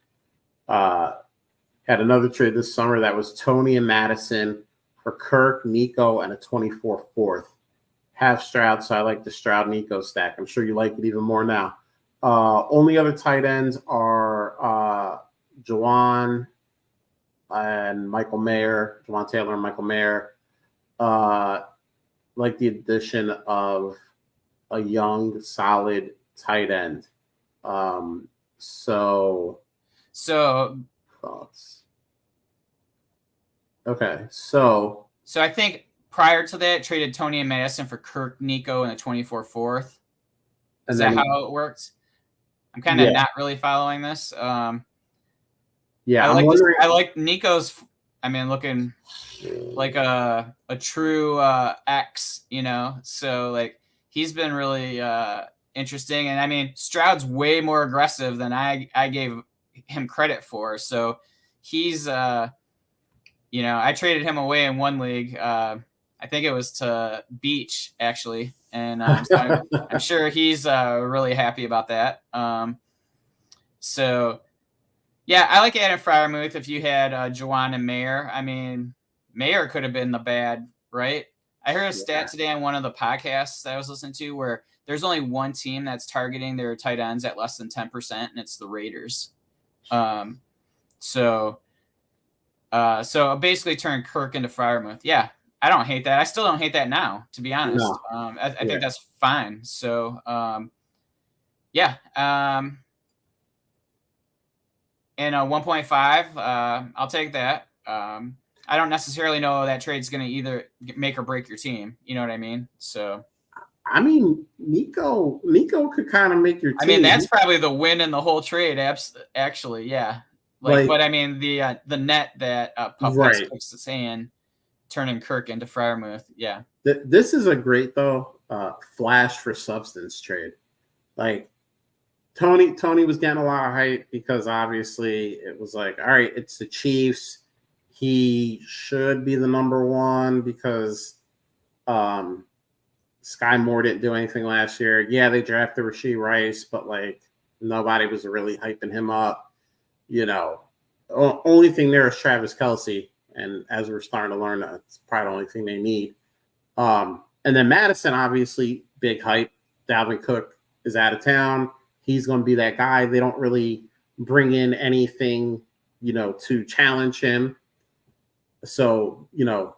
Had another trade this summer that was Tony and Madison for Kirk, Nico, and a 24 fourth. Have Stroud, so I like the Stroud-Nico stack. I'm sure you like it even more now. Only other tight ends are Juwan and Michael Mayer, Juwan Taylor and Michael Mayer. Like the addition of a young, solid tight end. So thoughts. Okay, so I think prior to that, traded Tony and Madison for Kirk, Nico, and a 24 fourth. Is that how it worked? I'm kind of not really following this. I like Nico's. I mean, looking like a true X, So he's been really interesting, and I mean Stroud's way more aggressive than I gave him credit for. So he's I traded him away in one league. I think it was to Beach actually, and so I'm sure he's really happy about that. So yeah, I like Adam Freiermuth. If you had Juwan and Mayer, I mean Mayer could have been the bad, right? I heard a stat today on one of the podcasts that I was listening to where there's only one team that's targeting their tight ends at less than 10%, and it's the Raiders. So basically turned Kirk into Freiermuth. Yeah, I don't hate that. I still don't hate that now, to be honest. No. I think that's fine. So, and 1.5, I'll take that. I don't necessarily know that trade's going to either make or break your team. You know what I mean? So, I mean, Nico could kind of make your team. I mean, that's probably the win in the whole trade. Actually, yeah. But I mean, the net that Puff puts his hand, turning Kirk into Freiermuth. Yeah. This is a great flash for substance trade. Tony was getting a lot of hype because obviously it was all right, it's the Chiefs. He should be the number one because Sky Moore didn't do anything last year. Yeah, they drafted Rashee Rice, but nobody was really hyping him up. you know, only thing there is Travis Kelce. And as we're starting to learn, that's probably the only thing they need. And then Madison, obviously, big hype. Dalvin Cook is out of town. He's going to be that guy. They don't really bring in anything, to challenge him. So,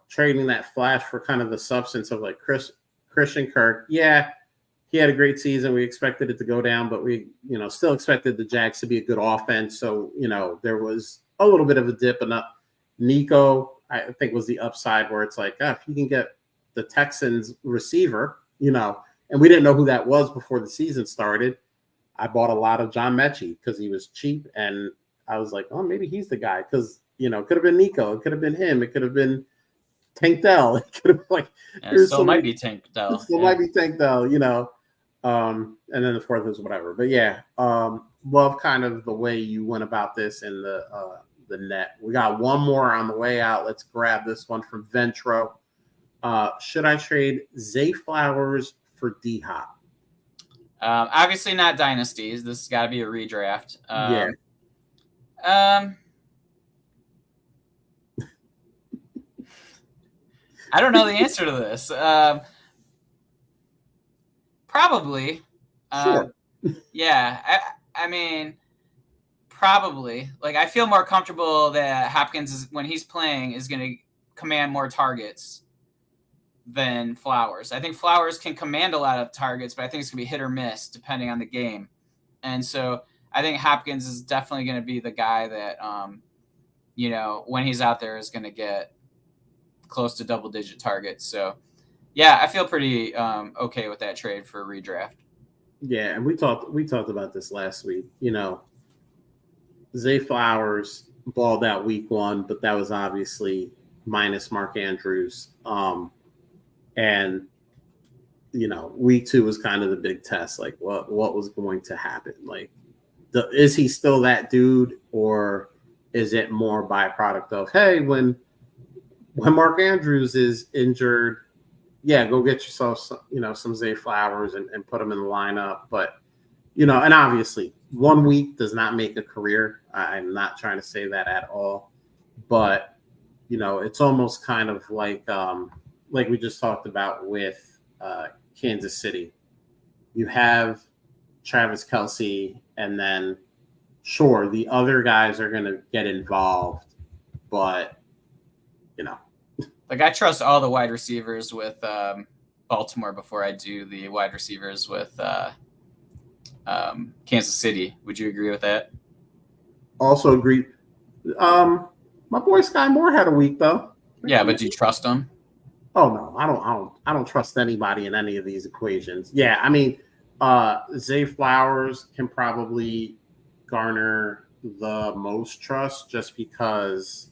trading that flash for kind of the substance of like Christian Kirk. Yeah, he had a great season. We expected it to go down, but we, still expected the Jags to be a good offense. So, there was a little bit of a dip. And Nico, I think, was the upside where it's like, if you can get the Texans receiver, and we didn't know who that was before the season started. I bought a lot of John Mechie because he was cheap. And I was like, oh, maybe he's the guy. Because, it could have been Nico. It could have been him. It could have been Tank Dell. It could have been it still might be Tank Dell. Still might be Tank Dell, and then the fourth is whatever. But yeah, love kind of the way you went about this in the net. We got one more on the way out. Let's grab this one from Ventro. Should I trade Zay Flowers for D-Hop? Obviously not dynasties. This has got to be a redraft. I don't know the answer to this. Probably. Sure. Yeah. I mean, probably. Like, I feel more comfortable that Hopkins, when he's playing, is going to command more targets than Flowers. I think Flowers can command a lot of targets, but I think it's going to be hit or miss depending on the game. And so I think Hopkins is definitely going to be the guy that, when he's out there is going to get close to double-digit targets. So, yeah, I feel pretty okay with that trade for a redraft. Yeah, and we talked about this last week. Zay Flowers balled out week 1, but that was obviously minus Mark Andrews. And week 2 was kind of the big test. Like, what was going to happen? Like, is he still that dude, or is it more byproduct of, hey, when Mark Andrews is injured, yeah, go get yourself some Zay Flowers and put him in the lineup. But, and obviously 1 week does not make a career. I'm not trying to say that at all. But, it's almost kind of like we just talked about with Kansas City. You have Travis Kelce, and then, sure, the other guys are going to get involved, but, Like, I trust all the wide receivers with Baltimore before I do the wide receivers with Kansas City. Would you agree with that? Also agree. My boy Sky Moore had a week though. Yeah, but do you trust him? Oh no, I don't trust anybody in any of these equations. Yeah, I mean, Zay Flowers can probably garner the most trust just because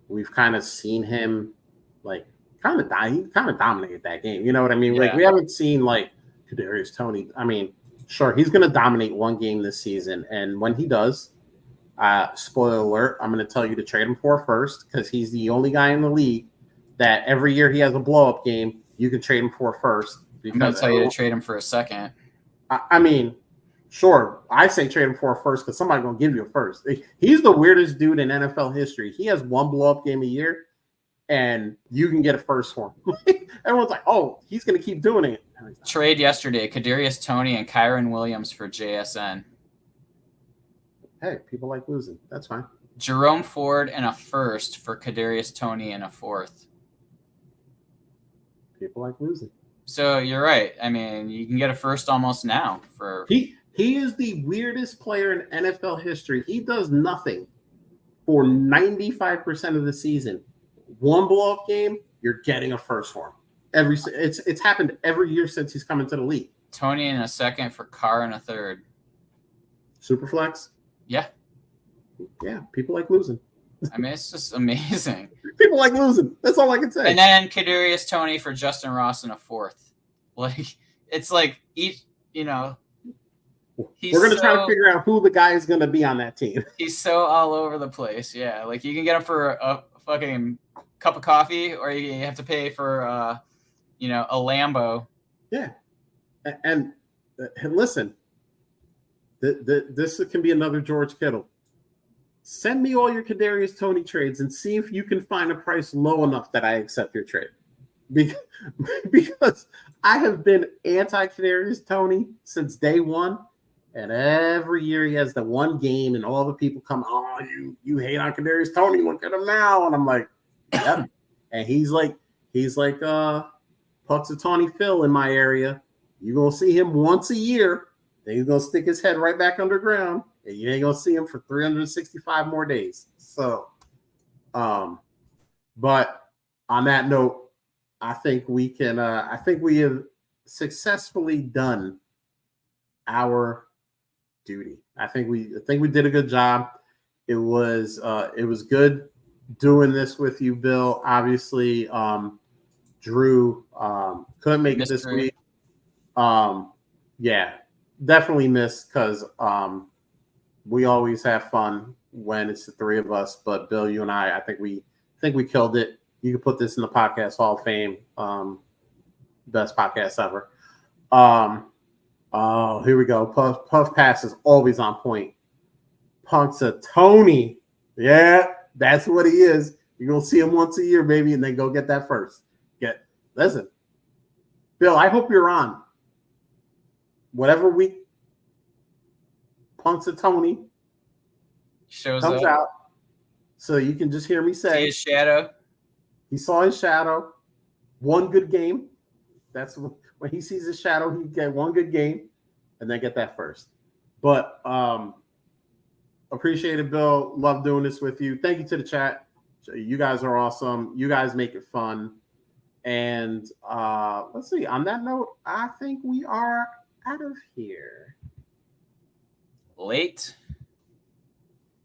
we've kind of seen him like kind of dominated that game. You know what I mean? Yeah. Like, we haven't seen like Kadarius Toney. I mean, sure, he's going to dominate one game this season, and when he does, spoiler alert, I'm going to tell you to trade him for first, because he's the only guy in the league that every year he has a blow up game, you can trade him for first. I'm going to tell you to trade him for a second. I mean, sure, I say trade him for a first because somebody's going to give you a first. He's the weirdest dude in NFL history. He has one blow-up game a year, and you can get a first for him. Everyone's like, oh, he's going to keep doing it. Trade yesterday, Kadarius Toney and Kyron Williams for JSN. Hey, people like losing. That's fine. Jerome Ford and a first for Kadarius Toney and a fourth. People like losing. So you're right. I mean, you can get a first almost now for He is the weirdest player in NFL history. He does nothing for 95% of the season. One blow-up game, you're getting a first for him. It's happened every year since he's come into the league. Toney in a second for Carr in a third. Superflex? Yeah. Yeah, people like losing. I mean, it's just amazing. People like losing. That's all I can say. And then Kadarius Toney for Justin Ross in a fourth. Like, it's like each, we're going to try to figure out who the guy is going to be on that team. He's so all over the place. Yeah, like you can get him for a fucking cup of coffee, or you have to pay for, a Lambo. Yeah, and listen, This can be another George Kittle. Send me all your Kadarius Toney trades and see if you can find a price low enough that I accept your trade. Because I have been anti-Kadarius Toney since day one, and every year he has the one game, and all the people come, "Oh, you hate on Kadarius Toney? Look at him now!" And I'm like, "Yep." And he's like Punxsutawney Phil in my area. You're gonna see him once a year, then he's gonna stick his head right back underground, and you ain't gonna see him for 365 more days. So, but on that note, I think we can. I think we have successfully done our duty. I think we did a good job. It was good doing this with you, Bill. Obviously, Drew couldn't make it this week. Yeah, definitely missed because we always have fun when it's the three of us. But Bill, you and I think we killed it. You can put this in the Podcast Hall of Fame. Best podcast ever. Oh, here we go. Puff Pass is always on point. Punxsutawney. Yeah, that's what he is. You're going to see him once a year, baby, and then go get that first. Listen, Bill, I hope you're on. Whatever week Punxsutawney comes out, so you can just hear me say see his shadow. He saw his shadow. One good game. That's when he sees his shadow, he get one good game and then get that first. But appreciate it, Bill. Love doing this with you. Thank you to the chat. You guys are awesome. You guys make it fun. And let's see. On that note, I think we are out of here. Late.